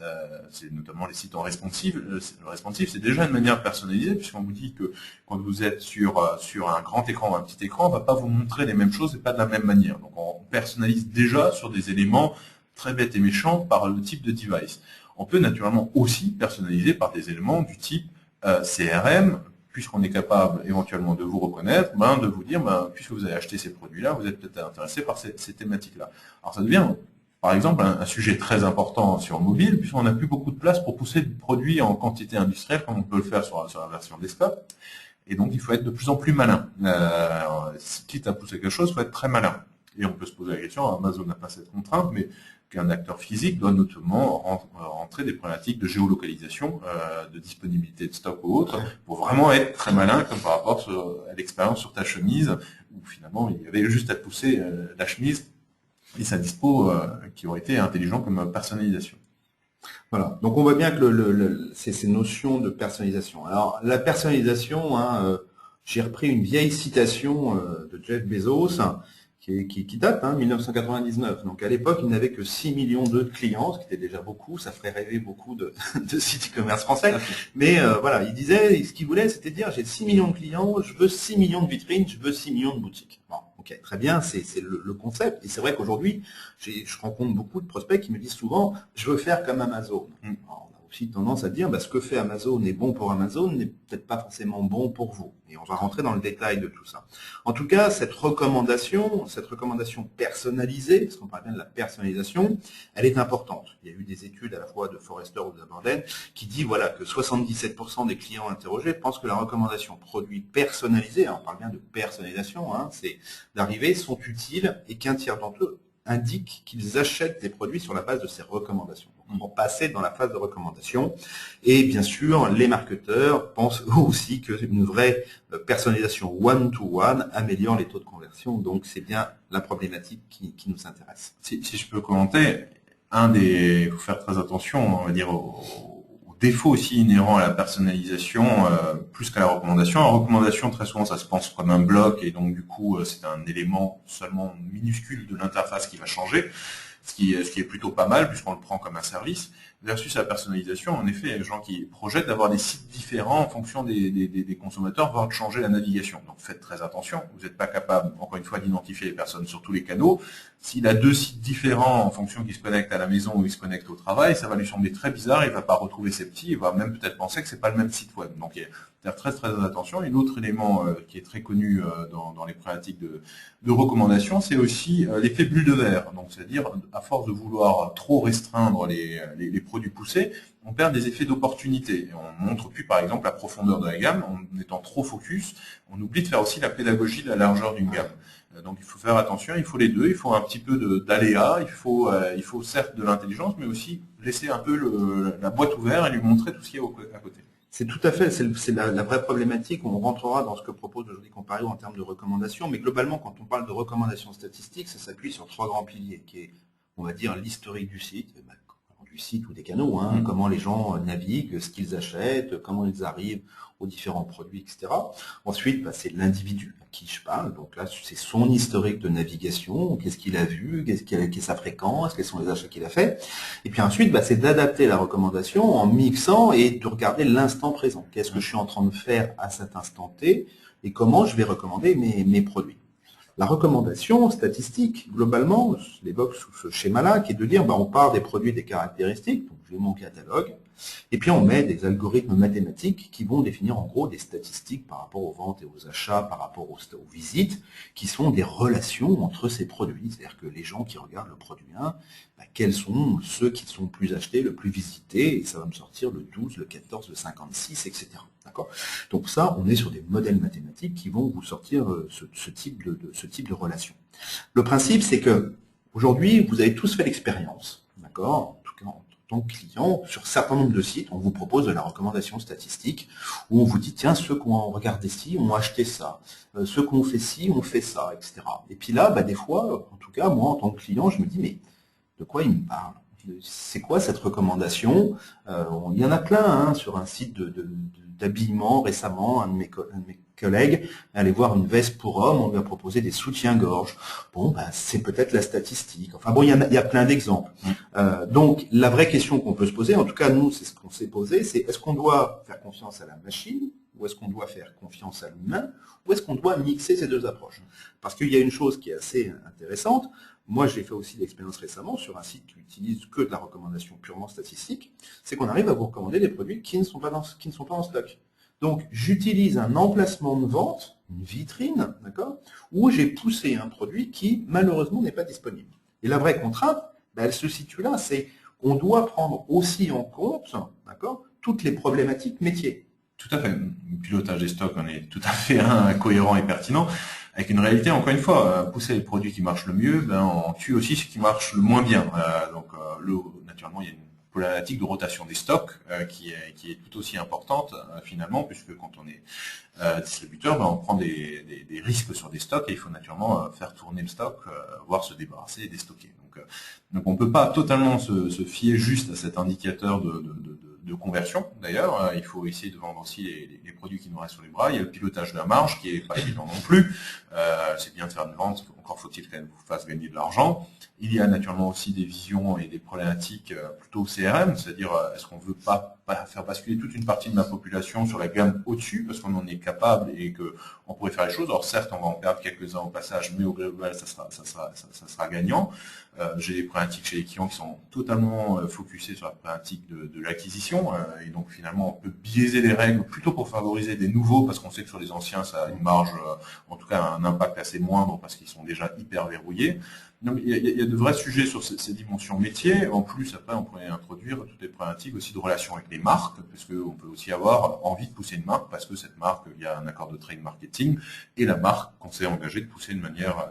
C'est notamment les sites en responsive. Le responsive, c'est déjà une manière de personnaliser, puisqu'on vous dit que quand vous êtes sur un grand écran ou un petit écran, on ne va pas vous montrer les mêmes choses et pas de la même manière. Donc, on personnalise déjà sur des éléments très bêtes et méchants par le type de device. On peut naturellement aussi personnaliser par des éléments du type CRM, puisqu'on est capable éventuellement de vous reconnaître, de vous dire, puisque vous avez acheté ces produits-là, vous êtes peut-être intéressé par ces thématiques-là. Alors ça devient, par exemple, un sujet très important sur mobile, puisqu'on n'a plus beaucoup de place pour pousser du produit en quantité industrielle, comme on peut le faire sur la version desktop. Et donc, il faut être de plus en plus malin. Quitte à pousser quelque chose, il faut être très malin. Et on peut se poser la question, Amazon n'a pas cette contrainte, mais qu'un acteur physique doit notamment rentrer des problématiques de géolocalisation, de disponibilité de stock ou autre, pour vraiment être très malin, comme par rapport à l'expérience sur ta chemise, où finalement il y avait juste à pousser la chemise et sa dispo qui aurait été intelligent comme personnalisation. Voilà, donc on voit bien que c'est ces notions de personnalisation. Alors la personnalisation, j'ai repris une vieille citation de Jeff Bezos, qui date, 1999. Donc à l'époque, il n'avait que 6 millions de clients, ce qui était déjà beaucoup, ça ferait rêver beaucoup de sites e-commerce français. Mais voilà, il disait, ce qu'il voulait, c'était dire, j'ai 6 millions de clients, je veux 6 millions de vitrines, je veux 6 millions de boutiques. Bon, ok, très bien, c'est le concept. Et c'est vrai qu'aujourd'hui, je rencontre beaucoup de prospects qui me disent souvent, je veux faire comme Amazon. Alors, on a aussi tendance à dire, ce que fait Amazon est bon pour Amazon, n'est peut-être pas forcément bon pour vous. Et on va rentrer dans le détail de tout ça. En tout cas, cette recommandation personnalisée, parce qu'on parle bien de la personnalisation, elle est importante. Il y a eu des études à la fois de Forrester ou de Borden qui dit que 77% des clients interrogés pensent que la recommandation produit personnalisée, on parle bien de personnalisation, c'est d'arriver, sont utiles et qu'un tiers d'entre eux indiquent qu'ils achètent des produits sur la base de ces recommandations. Donc, on va passer dans la phase de recommandation. Et bien sûr, les marketeurs pensent eux aussi qu'une vraie personnalisation one-to-one améliore les taux de conversion. Donc, c'est bien la problématique qui nous intéresse. Si je peux commenter, faut faire très attention, on va dire, aux défauts aussi inhérents à la personnalisation, plus qu'à la recommandation. La recommandation, très souvent, ça se pense comme un bloc, et donc du coup, c'est un élément seulement minuscule de l'interface qui va changer, ce qui est plutôt pas mal, puisqu'on le prend comme un service. Versus la personnalisation, en effet, il y a des gens qui projettent d'avoir des sites différents en fonction des consommateurs, voire de changer la navigation. Donc faites très attention, vous n'êtes pas capable, encore une fois, d'identifier les personnes sur tous les canaux. S'il a 2 sites différents en fonction qu'il se connecte à la maison ou il se connecte au travail, ça va lui sembler très bizarre, il va pas retrouver ses petits, il va même peut-être penser que c'est pas le même site web. Donc il faut faire très très attention. Et l'autre élément qui est très connu dans les pratiques de recommandation, c'est aussi l'effet bulle de verre. Donc c'est-à-dire, à force de vouloir trop restreindre les produits poussés, on perd des effets d'opportunité. Et on montre plus, par exemple, la profondeur de la gamme. En étant trop focus, on oublie de faire aussi la pédagogie de la largeur d'une gamme. Donc il faut faire attention, il faut les deux, il faut un petit peu d'aléa, il faut certes de l'intelligence, mais aussi laisser un peu la boîte ouverte et lui montrer tout ce qu'il y a à côté. C'est tout à fait, c'est la vraie problématique. On rentrera dans ce que propose aujourd'hui Compario en termes de recommandations, mais globalement, quand on parle de recommandations statistiques, ça s'appuie sur 3 grands piliers, qui est, on va dire, l'historique du site, ou des canaux, comment les gens naviguent, ce qu'ils achètent, comment ils arrivent aux différents produits, etc. Ensuite, c'est l'individu à qui je parle. Donc là, c'est son historique de navigation, qu'est-ce qu'il a vu, quelle est sa fréquence, quels sont les achats qu'il a fait. Et puis ensuite, c'est d'adapter la recommandation en mixant et de regarder l'instant présent. Qu'est-ce que je suis en train de faire à cet instant T et comment je vais recommander mes produits. La recommandation statistique, globalement, je l'évoque sous ce schéma-là, qui est de dire, on part des produits, des caractéristiques, donc j'ai mon catalogue, et puis on met des algorithmes mathématiques qui vont définir en gros des statistiques par rapport aux ventes et aux achats, par rapport aux visites, qui sont des relations entre ces produits. C'est-à-dire que les gens qui regardent le produit 1, quels sont ceux qui sont le plus achetés, le plus visités, et ça va me sortir le 12, le 14, le 56, etc. D'accord ? Donc ça, on est sur des modèles mathématiques qui vont vous sortir ce type de relation. Le principe, c'est que aujourd'hui, vous avez tous fait l'expérience, d'accord ? En tout cas, en tant que client, sur un certain nombre de sites, on vous propose de la recommandation statistique, où on vous dit, tiens, ceux qui ont regardé ci ont acheté ça, ceux qui ont fait ci ont fait ça, etc. Et puis là, des fois, en tout cas, moi, en tant que client, je me dis, mais de quoi il me parle ? C'est quoi cette recommandation ? Il y en a plein sur un site d'habillement récemment. Un de mes collègues est allé voir une veste pour homme, on lui a proposé des soutiens-gorge. C'est peut-être la statistique. Enfin il y a plein d'exemples. Donc la vraie question qu'on peut se poser, en tout cas nous, c'est ce qu'on s'est posé, c'est est-ce qu'on doit faire confiance à la machine ou est-ce qu'on doit faire confiance à l'humain ou est-ce qu'on doit mixer ces deux approches ? Parce qu'il y a une chose qui est assez intéressante. Moi, j'ai fait aussi l'expérience récemment sur un site qui utilise que de la recommandation purement statistique, c'est qu'on arrive à vous recommander des produits qui ne sont pas en stock. Donc, j'utilise un emplacement de vente, une vitrine, d'accord, où j'ai poussé un produit qui, malheureusement, n'est pas disponible. Et la vraie contrainte, elle se situe là, c'est qu'on doit prendre aussi en compte, d'accord, toutes les problématiques métiers. Tout à fait. Le pilotage des stocks en est tout à fait cohérent et pertinent. Avec une réalité, encore une fois, pousser les produits qui marchent le mieux, on tue aussi ce qui marche le moins bien. Naturellement, il y a une problématique de rotation des stocks qui est tout aussi importante finalement, puisque quand on est distributeur, on prend des risques sur des stocks et il faut naturellement faire tourner le stock, voire se débarrasser et déstocker. Donc on ne peut pas totalement se fier juste à cet indicateur de conversion. D'ailleurs, il faut essayer de vendre aussi les produits qui nous restent sur les bras. Il y a le pilotage de la marge qui est pas évident non plus. C'est bien de faire une vente, encore faut-il qu'elle vous fasse gagner de l'argent. Il y a naturellement aussi des visions et des problématiques plutôt CRM, c'est-à-dire est-ce qu'on ne veut pas faire basculer toute une partie de ma population sur la gamme au-dessus, parce qu'on en est capable et qu'on pourrait faire les choses. Alors certes, on va en perdre quelques-uns au passage, mais au global, ça sera gagnant. J'ai des problématiques chez les clients qui sont totalement focusés sur la problématique de l'acquisition, et donc finalement on peut biaiser les règles plutôt pour favoriser des nouveaux, parce qu'on sait que sur les anciens ça a une marge, en tout cas un impact assez moindre parce qu'ils sont déjà déjà hyper verrouillés. Donc, il y a de vrais sujets sur ces dimensions métiers. En plus, après, on pourrait introduire toutes les problématiques aussi de relations avec les marques, parce qu'on peut aussi avoir envie de pousser une marque, parce que cette marque, il y a un accord de trade marketing, et la marque qu'on s'est engagé de pousser de manière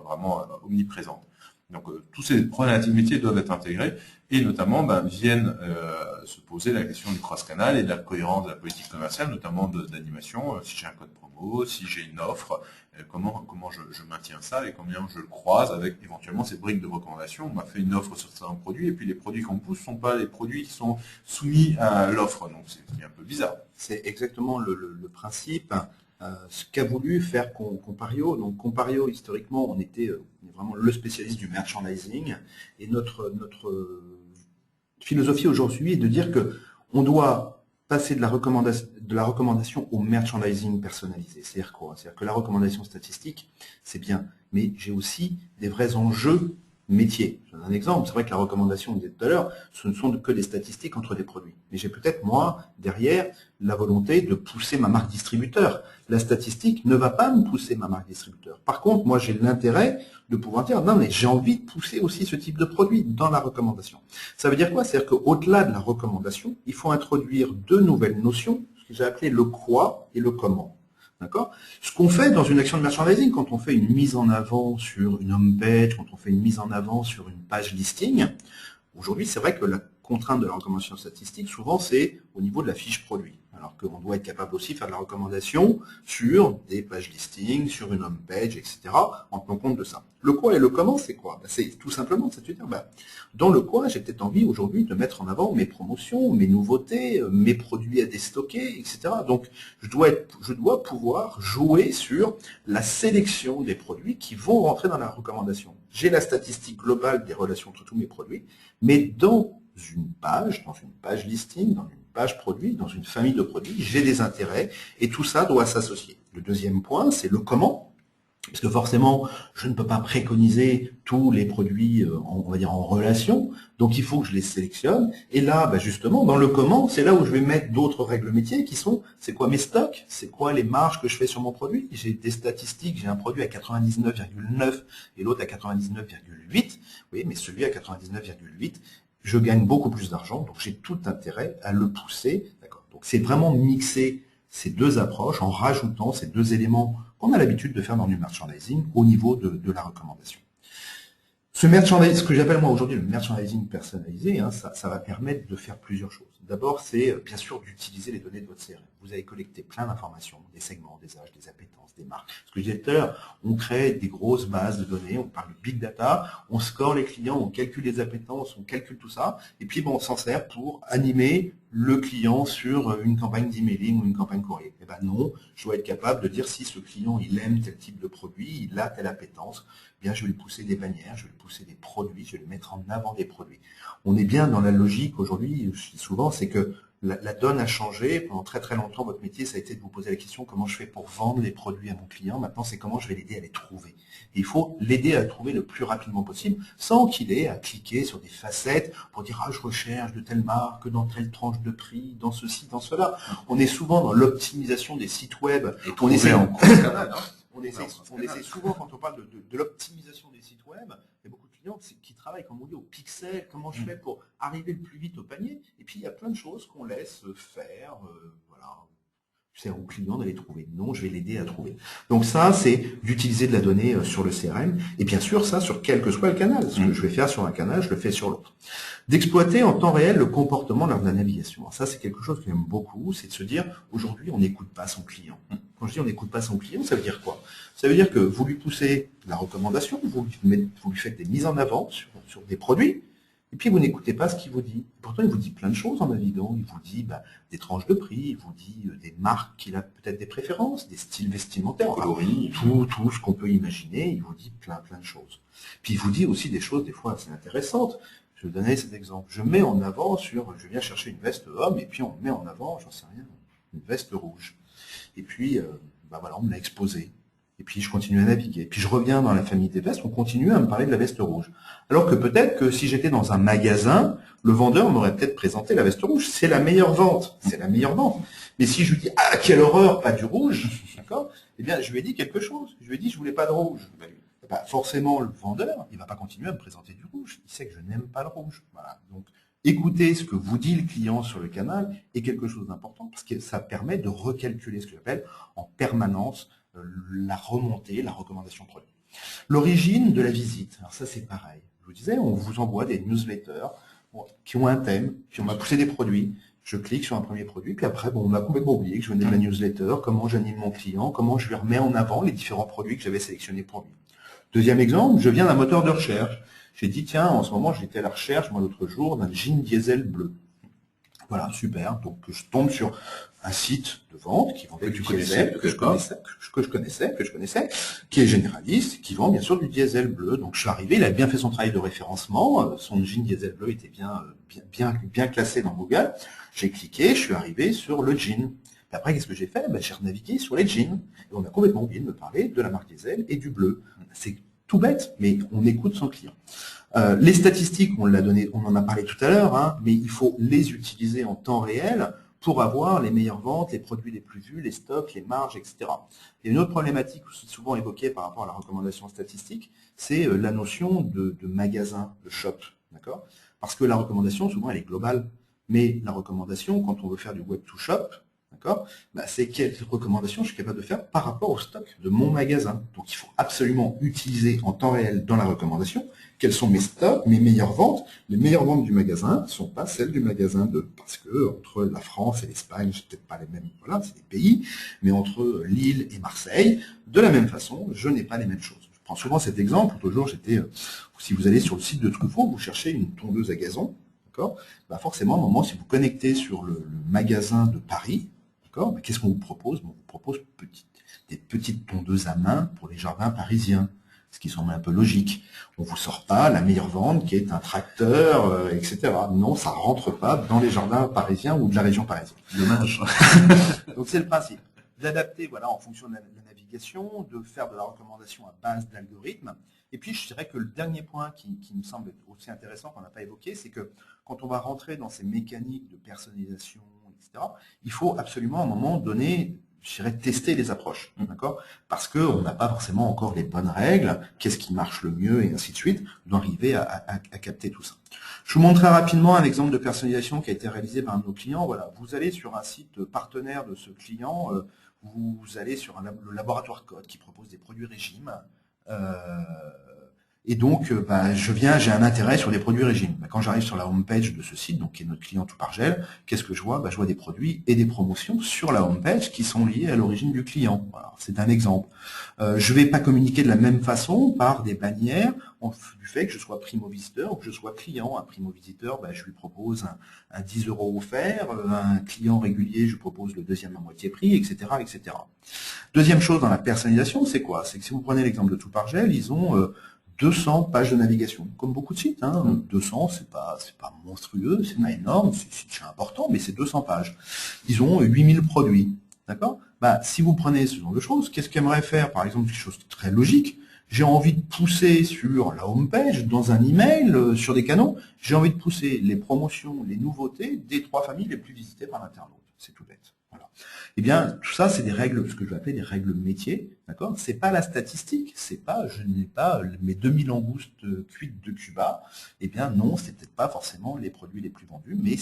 vraiment omniprésente. Donc, tous ces problématiques métiers doivent être intégrés, et notamment viennent se poser la question du cross-canal et de la cohérence de la politique commerciale, notamment d'animation. Si j'ai un code promo, si j'ai une offre, comment je maintiens ça et combien je le croise avec éventuellement ces briques de recommandation. On m'a fait une offre sur certains produits et puis les produits qu'on pousse ne sont pas les produits qui sont soumis à l'offre. Donc c'est un peu bizarre. C'est exactement le principe. Ce qu'a voulu faire Compario. Donc Compario, historiquement, on est vraiment le spécialiste du merchandising. Et notre philosophie aujourd'hui est de dire que on doit passer de la recommandation au merchandising personnalisé. C'est-à-dire quoi? C'est-à-dire que la recommandation statistique, c'est bien, mais j'ai aussi des vrais enjeux métiers. Je donne un exemple. C'est vrai que la recommandation, on disait tout à l'heure, ce ne sont que des statistiques entre des produits. Mais j'ai peut-être, moi, derrière, la volonté de pousser ma marque distributeur. La statistique ne va pas me pousser ma marque distributeur. Par contre, moi, j'ai l'intérêt de pouvoir dire, non, mais j'ai envie de pousser aussi ce type de produit dans la recommandation. Ça veut dire quoi? C'est-à-dire qu'au-delà de la recommandation, il faut introduire deux nouvelles notions, ce que j'ai appelé le quoi et le comment. D'accord? Ce qu'on fait dans une action de merchandising, quand on fait une mise en avant sur une home page, quand on fait une mise en avant sur une page listing, aujourd'hui, c'est vrai que la contrainte de la recommandation statistique, souvent, c'est au niveau de la fiche produit. Alors qu'on doit être capable aussi de faire de la recommandation sur des pages listing, sur une home page, etc., en tenant compte de ça. Le quoi et le comment, c'est quoi? C'est tout simplement, c'est-à-dire, dans le quoi, j'ai peut-être envie aujourd'hui de mettre en avant mes promotions, mes nouveautés, mes produits à déstocker, etc. Donc, je dois pouvoir jouer sur la sélection des produits qui vont rentrer dans la recommandation. J'ai la statistique globale des relations entre tous mes produits, mais dans une page listing, dans une page produit, dans une famille de produits, j'ai des intérêts et tout ça doit s'associer. Le deuxième point, c'est le comment. Parce que forcément, je ne peux pas préconiser tous les produits, on va dire, en relation. Donc, il faut que je les sélectionne. Et là, justement, dans le comment, c'est là où je vais mettre d'autres règles métiers qui sont, c'est quoi mes stocks? C'est quoi les marges que je fais sur mon produit? J'ai des statistiques, j'ai un produit à 99,9 et l'autre à 99,8. Oui, mais celui à 99,8, je gagne beaucoup plus d'argent. Donc, j'ai tout intérêt à le pousser. D'accord. Donc, c'est vraiment mixer ces deux approches en rajoutant ces deux éléments qu'on a l'habitude de faire dans du merchandising au niveau de la recommandation. Ce merchandising, ce que j'appelle moi aujourd'hui le merchandising personnalisé, ça va permettre de faire plusieurs choses. D'abord, c'est bien sûr d'utiliser les données de votre CRM. Vous avez collecté plein d'informations, des segments, des âges, des appétences, des marques. Ce que je disais tout à l'heure, on crée des grosses bases de données, on parle de big data, on score les clients, on calcule les appétences, on calcule tout ça, et puis on s'en sert pour animer le client sur une campagne d'emailing ou une campagne courrier. Eh ben non, je dois être capable de dire si ce client il aime tel type de produit, il a telle appétence, eh bien je vais lui pousser des bannières, je vais lui pousser des produits, je vais lui mettre en avant des produits. On est bien dans la logique aujourd'hui, je dis souvent, c'est que la donne a changé. Pendant très très longtemps, votre métier, ça a été de vous poser la question comment je fais pour vendre les produits à mon client. Maintenant, c'est comment je vais l'aider à les trouver. Et il faut l'aider à les trouver le plus rapidement possible, sans qu'il ait à cliquer sur des facettes pour dire je recherche de telle marque, dans telle tranche de prix, dans ceci, dans cela. On est souvent dans l'optimisation des sites web. Et on essaie en cross-canal. On essaie souvent, quand on parle de l'optimisation des sites web, il y a beaucoup de clients qui travaillent, comme on dit, au pixel, comment je fais pour arriver le plus vite au panier. Et puis, il y a plein de choses qu'on laisse faire, voilà. C'est au client d'aller trouver. Non, je vais l'aider à trouver. Donc ça, c'est d'utiliser de la donnée sur le CRM. Et bien sûr, ça, sur quel que soit le canal. Ce que je vais faire sur un canal, je le fais sur l'autre. D'exploiter en temps réel le comportement lors de la navigation. Alors ça, c'est quelque chose que j'aime beaucoup, c'est de se dire, aujourd'hui, on n'écoute pas son client. Quand je dis on n'écoute pas son client, ça veut dire quoi? Ça veut dire que vous lui poussez la recommandation, vous lui faites des mises en avant sur des produits, et puis vous n'écoutez pas ce qu'il vous dit. Pourtant, il vous dit plein de choses en naviguant. Il vous dit des tranches de prix, il vous dit des marques qu'il a peut-être des préférences, des styles vestimentaires, tout ce qu'on peut imaginer, il vous dit plein de choses. Puis il vous dit aussi des choses des fois assez intéressantes. Je vais vous donner cet exemple. Je viens chercher une veste homme, et puis on met en avant, j'en sais rien, une veste rouge. Et puis, voilà, on me l'a exposé. Et puis je continue à naviguer. Puis je reviens dans la famille des vestes, on continue à me parler de la veste rouge. Alors que peut-être que si j'étais dans un magasin, le vendeur m'aurait peut-être présenté la veste rouge. C'est la meilleure vente. C'est la meilleure vente. Mais si je lui dis, ah, quelle horreur, pas du rouge, d'accord? Eh bien, je lui ai dit quelque chose. Je lui ai dit, je voulais pas de rouge. Bah, forcément, le vendeur, il va pas continuer à me présenter du rouge. Il sait que je n'aime pas le rouge. Voilà. Donc, écouter ce que vous dit le client sur le canal est quelque chose d'important parce que ça permet de recalculer ce que j'appelle en permanence la remontée, la recommandation produit. L'origine de la visite, alors ça c'est pareil. Je vous disais, on vous envoie des newsletters qui ont un thème, puis on m'a poussé des produits. Je clique sur un premier produit, puis après, on m'a complètement oublié que je venais de la newsletter, comment j'anime mon client, comment je lui remets en avant les différents produits que j'avais sélectionnés pour lui. Deuxième exemple, je viens d'un moteur de recherche. J'ai dit, tiens, en ce moment, j'étais à la recherche, moi, l'autre jour, d'un jean diesel bleu. Voilà, super. Donc, je tombe sur un site de vente qui vendait du diesel, que je connaissais, qui est généraliste, qui vend bien sûr du diesel bleu. Donc, je suis arrivé, il a bien fait son travail de référencement. Son jean diesel bleu était bien classé dans Google. J'ai cliqué, je suis arrivé sur le jean. Et après, qu'est-ce que j'ai fait? J'ai renavigué sur les jeans. Et on a complètement oublié de me parler de la marque diesel et du bleu. C'est tout bête, mais on écoute son client. Les statistiques, on en a parlé tout à l'heure, hein, mais il faut les utiliser en temps réel pour avoir les meilleures ventes, les produits les plus vus, les stocks, les marges, etc. Il y a une autre problématique souvent évoquée par rapport à la recommandation statistique, c'est la notion de magasin, de shop, d'accord? Parce que la recommandation, souvent, elle est globale. Mais la recommandation, quand on veut faire du web to shop, d'accord, c'est quelle recommandation je suis capable de faire par rapport au stock de mon magasin. Donc il faut absolument utiliser en temps réel dans la recommandation quels sont mes stocks, mes meilleures ventes. Les meilleures ventes du magasin ne sont pas celles du magasin 2. Parce que entre la France et l'Espagne, c'est peut-être pas les mêmes, voilà, c'est des pays, mais entre Lille et Marseille, de la même façon, je n'ai pas les mêmes choses. Je prends souvent cet exemple. L'autre jour, si vous allez sur le site de Truffaut, vous cherchez une tondeuse à gazon, d'accord, forcément, à un moment, si vous connectez sur le magasin de Paris, qu'est-ce qu'on vous propose? On vous propose des petites tondeuses à main pour les jardins parisiens, ce qui semble un peu logique. On vous sort pas la meilleure vente qui est un tracteur, etc. Non, ça rentre pas dans les jardins parisiens ou de la région parisienne. Dommage. Donc c'est le principe. D'adapter en fonction de la navigation, de faire de la recommandation à base d'algorithmes. Et puis je dirais que le dernier point qui me semble aussi intéressant qu'on n'a pas évoqué, c'est que quand on va rentrer dans ces mécaniques de personnalisation, etc., il faut absolument à un moment donné, je dirais, tester les approches, d'accord? Parce qu'on n'a pas forcément encore les bonnes règles, qu'est-ce qui marche le mieux, et ainsi de suite, d'arriver à capter tout ça. Je vous montrerai rapidement un exemple de personnalisation qui a été réalisé par un de nos clients. Voilà, vous allez sur un site partenaire de ce client, vous allez sur le laboratoire Code qui propose des produits régimes. Et donc, j'ai un intérêt sur les produits régimes. Quand j'arrive sur la homepage de ce site, donc qui est notre client Tout par Gel, qu'est-ce que je vois? Je vois des produits et des promotions sur la homepage qui sont liés à l'origine du client. Voilà, c'est un exemple. Je ne vais pas communiquer de la même façon par des bannières du fait que je sois primo-visiteur ou que je sois client. Un primo-visiteur, je lui propose un 10 € offert. Un client régulier, je lui propose le deuxième à moitié prix, etc., etc. Deuxième chose dans la personnalisation, c'est quoi? C'est que si vous prenez l'exemple de Tout par Gel, ils ont 200 pages de navigation, comme beaucoup de sites. 200, c'est pas monstrueux, c'est pas énorme, c'est important, mais c'est 200 pages. Ils ont 8000 produits, d'accord? Si vous prenez ce genre de choses, qu'est-ce qu'aimerait faire, par exemple, quelque chose de très logique? J'ai envie de pousser sur la homepage, dans un email, sur des canaux, j'ai envie de pousser les promotions, les nouveautés des 3 familles les plus visitées par l'internaute. C'est tout bête. Voilà. Eh bien, tout ça, c'est des règles, ce que je vais appeler des règles métiers, d'accord? C'est pas la statistique, je n'ai pas mes 2000 langoustes cuites de Cuba. Eh bien, non, c'est peut-être pas forcément les produits les plus vendus, mais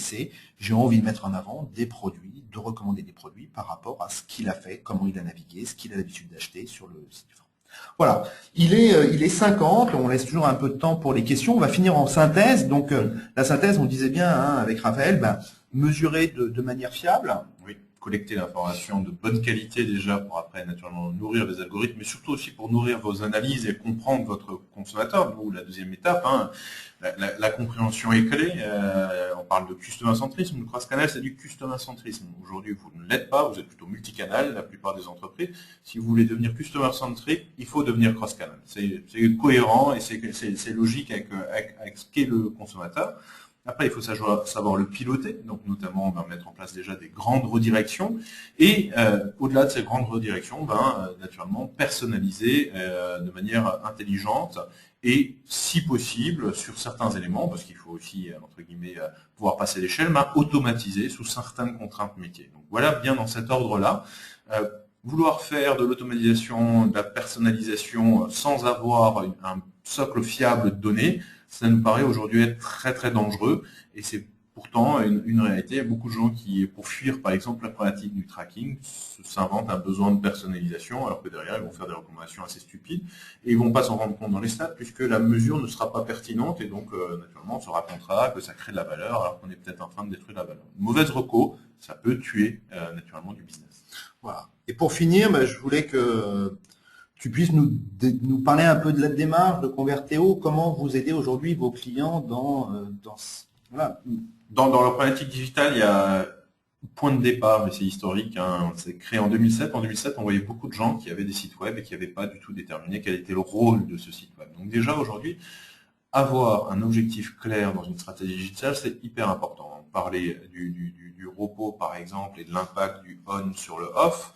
j'ai envie de mettre en avant des produits, de recommander des produits par rapport à ce qu'il a fait, comment il a navigué, ce qu'il a l'habitude d'acheter sur le site du forum. Voilà. Il est 50, on laisse toujours un peu de temps pour les questions. On va finir en synthèse. Donc, la synthèse, on disait bien, avec Raphaël, mesurer de manière fiable. Oui. Collecter l'information de bonne qualité déjà pour après naturellement nourrir les algorithmes, mais surtout aussi pour nourrir vos analyses et comprendre votre consommateur. Nous, la deuxième étape, la compréhension est clé. On parle de customer centrisme. Le cross-canal, c'est du customer centrisme. Aujourd'hui, vous ne l'êtes pas, vous êtes plutôt multicanal, la plupart des entreprises. Si vous voulez devenir customer centric, il faut devenir cross-canal. C'est cohérent et c'est logique avec ce qu'est le consommateur. Après, il faut savoir le piloter, donc notamment mettre en place déjà des grandes redirections, et au-delà de ces grandes redirections, naturellement personnaliser de manière intelligente et, si possible, sur certains éléments, parce qu'il faut aussi, entre guillemets, pouvoir passer l'échelle, automatiser sous certaines contraintes métiers. Donc voilà, bien dans cet ordre-là. Vouloir faire de l'automatisation, de la personnalisation sans avoir un socle fiable de données, ça nous paraît aujourd'hui être très très dangereux, et c'est pourtant une réalité. Il y a beaucoup de gens qui, pour fuir par exemple la problématique du tracking, s'inventent un besoin de personnalisation, alors que derrière ils vont faire des recommandations assez stupides, et ils ne vont pas s'en rendre compte dans les stats, puisque la mesure ne sera pas pertinente, et donc naturellement on se racontera que ça crée de la valeur, alors qu'on est peut-être en train de détruire la valeur. Une mauvaise reco, ça peut tuer naturellement du business. Voilà. Et pour finir, je voulais que tu puisses nous parler un peu de la démarche de Converteo, comment vous aidez aujourd'hui vos clients voilà. Dans leur problématique digitale, il y a point de départ, mais c'est historique, c'est créé en 2007. En 2007, on voyait beaucoup de gens qui avaient des sites web et qui n'avaient pas du tout déterminé quel était le rôle de ce site web. Donc déjà aujourd'hui, avoir un objectif clair dans une stratégie digitale, c'est hyper important. On parlait du repos, par exemple, et de l'impact du on sur le off.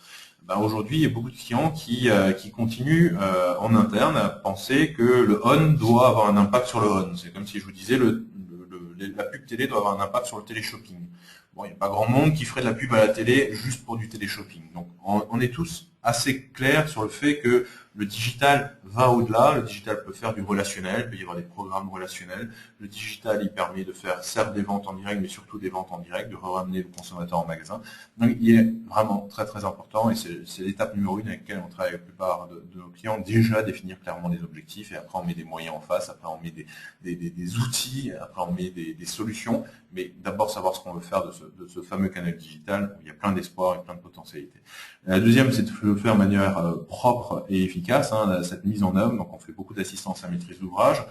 Aujourd'hui, il y a beaucoup de clients qui continuent en interne à penser que le on doit avoir un impact sur le on. C'est comme si je vous disais la pub télé doit avoir un impact sur le téléshopping. Bon, il n'y a pas grand monde qui ferait de la pub à la télé juste pour du téléshopping. Donc on est tous assez clairs sur le fait que le digital va au-delà. Le digital peut faire du relationnel, il peut y avoir des programmes relationnels. Le digital, il permet de faire certes des ventes en direct, mais surtout des ventes en direct, de ramener le consommateur en magasin. Donc il est vraiment très très important, et c'est l'étape numéro 1 avec laquelle on travaille la plupart de nos clients. Déjà définir clairement les objectifs, et après on met des moyens en face, après on met des outils, après on met des solutions, mais d'abord savoir ce qu'on veut faire de ce fameux canal digital où il y a plein d'espoir et plein de potentialités. La deuxième, c'est de le faire de manière propre et efficace, cette mise en œuvre. Donc on fait beaucoup d'assistance à maîtrise d'ouvrage.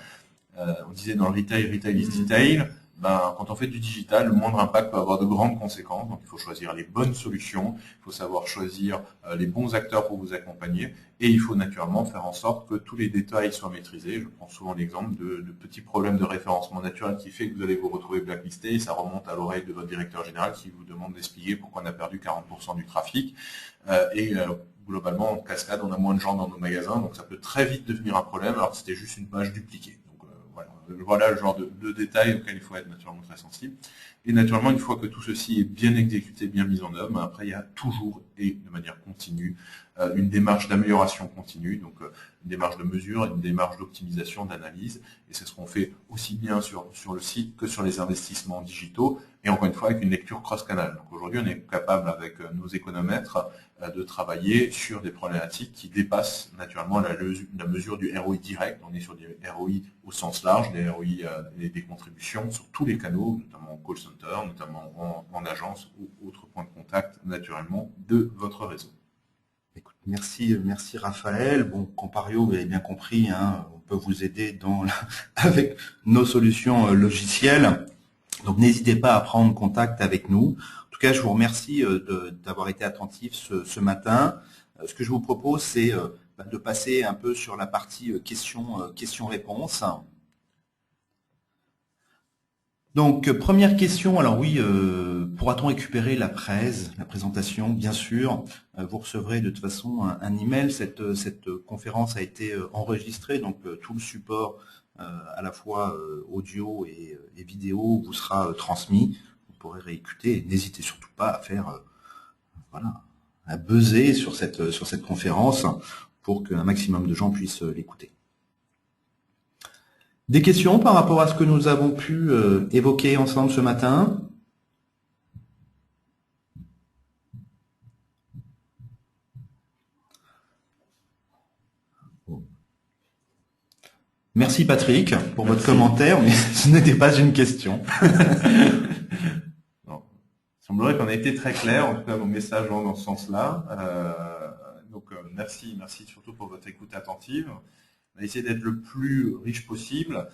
On disait dans le retail is detail. Quand on fait du digital, le moindre impact peut avoir de grandes conséquences. Donc il faut choisir les bonnes solutions, il faut savoir choisir les bons acteurs pour vous accompagner, et il faut naturellement faire en sorte que tous les détails soient maîtrisés. Je prends souvent l'exemple de petits problèmes de référencement naturel qui fait que vous allez vous retrouver blacklisté, et ça remonte à l'oreille de votre directeur général qui vous demande d'expliquer pourquoi on a perdu 40% du trafic. Globalement, en cascade, on a moins de gens dans nos magasins, donc ça peut très vite devenir un problème alors que c'était juste une page dupliquée. Voilà le genre de détails auxquels il faut être naturellement très sensible. Et naturellement, une fois que tout ceci est bien exécuté, bien mis en œuvre, après il y a toujours, et de manière continue, une démarche d'amélioration continue, donc une démarche de mesure, une démarche d'optimisation, d'analyse, et c'est ce qu'on fait aussi bien sur le site que sur les investissements digitaux, et encore une fois avec une lecture cross-canal. Donc aujourd'hui, on est capable avec nos économètres de travailler sur des problématiques qui dépassent naturellement la mesure du ROI direct. On est sur des ROI au sens large, des ROI et des contributions sur tous les canaux, notamment en call center, notamment en agence ou autres points de contact naturellement de votre réseau. Écoute, merci Raphaël. Bon, Compario, vous avez bien compris, on peut vous aider avec nos solutions logicielles. Donc n'hésitez pas à prendre contact avec nous. En tout cas, je vous remercie d'avoir été attentif ce matin. Ce que je vous propose, c'est de passer un peu sur la partie questions-réponses. Donc, première question, alors oui, pourra-t-on récupérer la présentation? Bien sûr, vous recevrez de toute façon un email. Cette conférence a été enregistrée, donc tout le support à la fois audio et vidéo vous sera transmis. Vous pourrez réécouter. N'hésitez surtout pas à faire, à buzzer sur cette conférence pour qu'un maximum de gens puissent l'écouter. Des questions par rapport à ce que nous avons pu évoquer ensemble ce matin? Merci Patrick pour votre commentaire, mais ce n'était pas une question. Non. Il semblerait qu'on ait été très clair, en tout cas mon message dans ce sens-là. Merci surtout pour votre écoute attentive. On va essayer d'être le plus riche possible.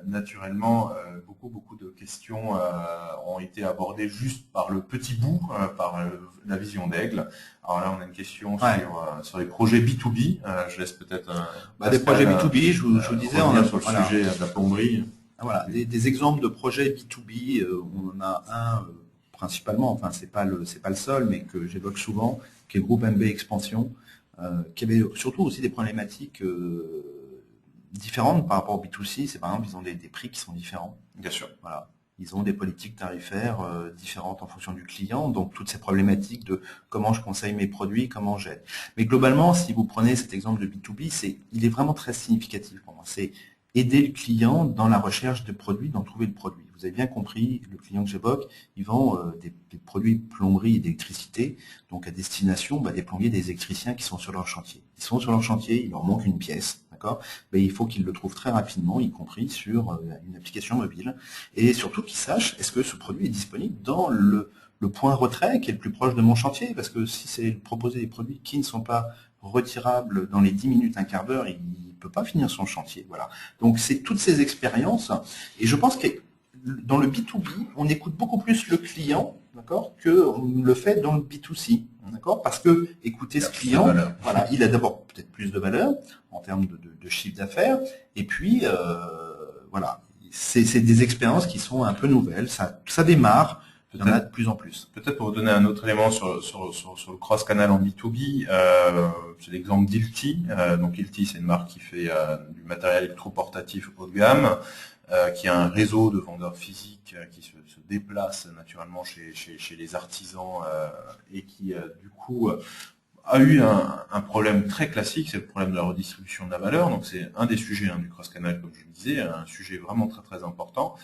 Naturellement, beaucoup de questions ont été abordées juste par le petit bout, par la vision d'Aigle. Alors là, on a une question sur les projets B2B. Je laisse peut-être des projets B2B, je vous disais, on a sur le sujet de la plomberie. Voilà, des exemples de projets B2B, on en a un principalement, enfin c'est pas le seul, mais que j'évoque souvent, qui est le groupe MB Expansion, qui avait surtout aussi des problématiques différentes par rapport au B2C. C'est par exemple, ils ont des prix qui sont différents. Bien sûr. Voilà. Ils ont des politiques tarifaires différentes en fonction du client, donc toutes ces problématiques de comment je conseille mes produits, comment j'aide. Mais globalement, si vous prenez cet exemple de B2B, il est vraiment très significatif pour moi. C'est aider le client dans la recherche de produits, d'en trouver le produit. Vous avez bien compris, le client que j'évoque, il vend des produits de plomberie et d'électricité, donc à destination des plombiers, des électriciens qui sont sur leur chantier. Ils sont sur leur chantier, il leur manque une pièce, d'accord ? Il faut qu'ils le trouvent très rapidement, y compris sur une application mobile, et surtout qu'ils sachent est-ce que ce produit est disponible dans le point retrait qui est le plus proche de mon chantier, parce que si c'est proposer des produits qui ne sont pas retirables dans les 10 minutes, un quart d'heure, il ne peut pas finir son chantier. Voilà. Donc c'est toutes ces expériences, et je pense que dans le B2B, on écoute beaucoup plus le client, d'accord, qu'on le fait dans le B2C, d'accord, parce que écouter ce client, voilà, il a d'abord peut-être plus de valeur en termes de chiffre d'affaires, et puis voilà, c'est des expériences qui sont un peu nouvelles, ça démarre. Il y en a de plus en plus. Peut-être pour vous donner un autre élément sur le cross-canal en B2B, c'est l'exemple d'Ilti. Donc Ilti, c'est une marque qui fait du matériel électroportatif haut de gamme, qui a un réseau de vendeurs physiques qui se déplacent naturellement chez les artisans et qui, du coup, a eu un problème très classique, c'est le problème de la redistribution de la valeur. Donc c'est un des sujets du cross-canal, comme je le disais, un sujet vraiment très très important.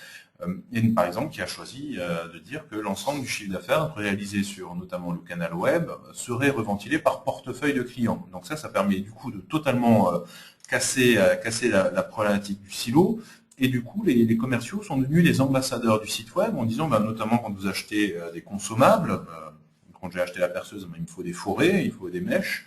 Et par exemple, qui a choisi de dire que l'ensemble du chiffre d'affaires réalisé sur notamment le canal web serait reventilé par portefeuille de clients. Donc ça permet du coup de totalement casser la problématique du silo. Et du coup, les commerciaux sont devenus les ambassadeurs du site web en disant, notamment quand vous achetez des consommables, quand j'ai acheté la perceuse, il me faut des fourrés, il faut des mèches.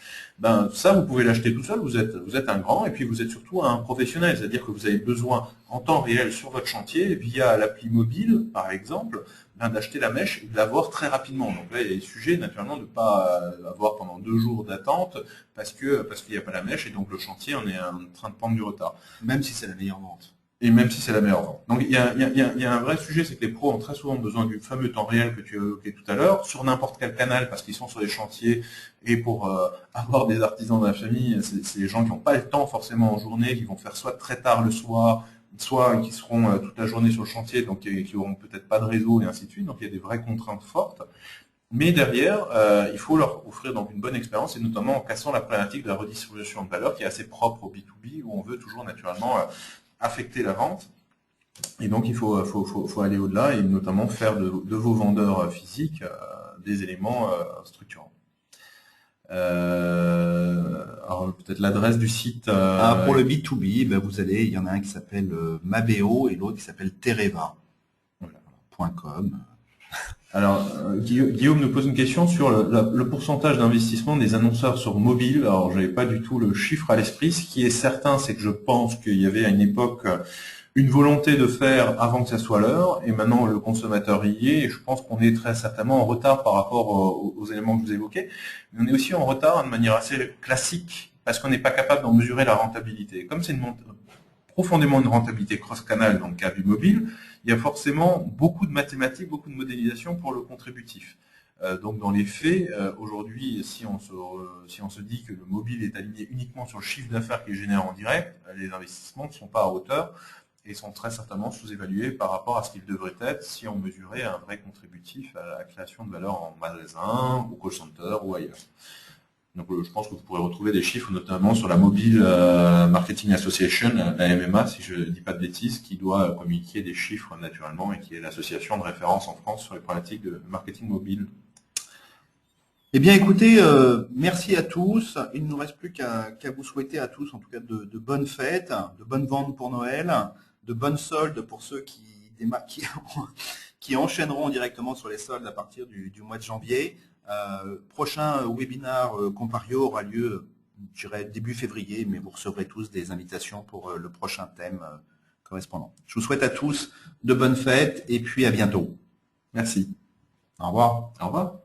Ça, vous pouvez l'acheter tout seul, vous êtes un grand, et puis vous êtes surtout un professionnel, c'est-à-dire que vous avez besoin en temps réel sur votre chantier, via l'appli mobile, par exemple, d'acheter la mèche et de l'avoir très rapidement. Donc là, il y a des sujets, naturellement, de ne pas avoir pendant 2 jours d'attente parce qu'il n'y a pas la mèche, et donc le chantier en est en train de prendre du retard. Même si c'est la meilleure vente. Et même si c'est la meilleure vente. Donc il y a un vrai sujet, c'est que les pros ont très souvent besoin du fameux temps réel que tu as évoqué tout à l'heure, sur n'importe quel canal, parce qu'ils sont sur les chantiers, et pour avoir des artisans de la famille, c'est les gens qui n'ont pas le temps forcément en journée, qui vont faire soit très tard le soir, soit qui seront toute la journée sur le chantier, donc qui auront peut-être pas de réseau, et ainsi de suite. Donc il y a des vraies contraintes fortes. Mais derrière, il faut leur offrir donc une bonne expérience, et notamment en cassant la problématique de la redistribution de valeur, qui est assez propre au B2B, où on veut toujours naturellement affecter la vente. Et donc, il faut aller au-delà et notamment faire de vos vendeurs physiques des éléments structurants. Alors, peut-être l'adresse du site. Pour le B2B, il y en a un qui s'appelle Mabeo et l'autre qui s'appelle Tereva. Voilà, .com. Alors, Guillaume nous pose une question sur le pourcentage d'investissement des annonceurs sur mobile. Alors, je n'avais pas du tout le chiffre à l'esprit. Ce qui est certain, c'est que je pense qu'il y avait à une époque une volonté de faire avant que ça soit l'heure, et maintenant le consommateur y est, et je pense qu'on est très certainement en retard par rapport aux éléments que vous évoquez, mais on est aussi en retard de manière assez classique, parce qu'on n'est pas capable d'en mesurer la rentabilité. Comme c'est profondément une rentabilité cross-canal dans le cas du mobile, il y a forcément beaucoup de mathématiques, beaucoup de modélisation pour le contributif. Donc dans les faits, aujourd'hui, si on se dit que le mobile est aligné uniquement sur le chiffre d'affaires qui est généré en direct, les investissements ne sont pas à hauteur et sont très certainement sous-évalués par rapport à ce qu'ils devraient être si on mesurait un vrai contributif à la création de valeur en magasin, au call center ou ailleurs. Donc je pense que vous pourrez retrouver des chiffres notamment sur la Mobile Marketing Association, la MMA, si je ne dis pas de bêtises, qui doit communiquer des chiffres naturellement et qui est l'association de référence en France sur les problématiques de marketing mobile. Eh bien écoutez, merci à tous. Il ne nous reste plus qu'à vous souhaiter à tous en tout cas de bonnes fêtes, de bonnes ventes pour Noël, de bonnes soldes pour ceux qui enchaîneront directement sur les soldes à partir du mois de janvier. Prochain webinar Compario aura lieu, je dirais, début février, mais vous recevrez tous des invitations pour le prochain thème correspondant. Je vous souhaite à tous de bonnes fêtes et puis à bientôt. Merci. Au revoir. Au revoir.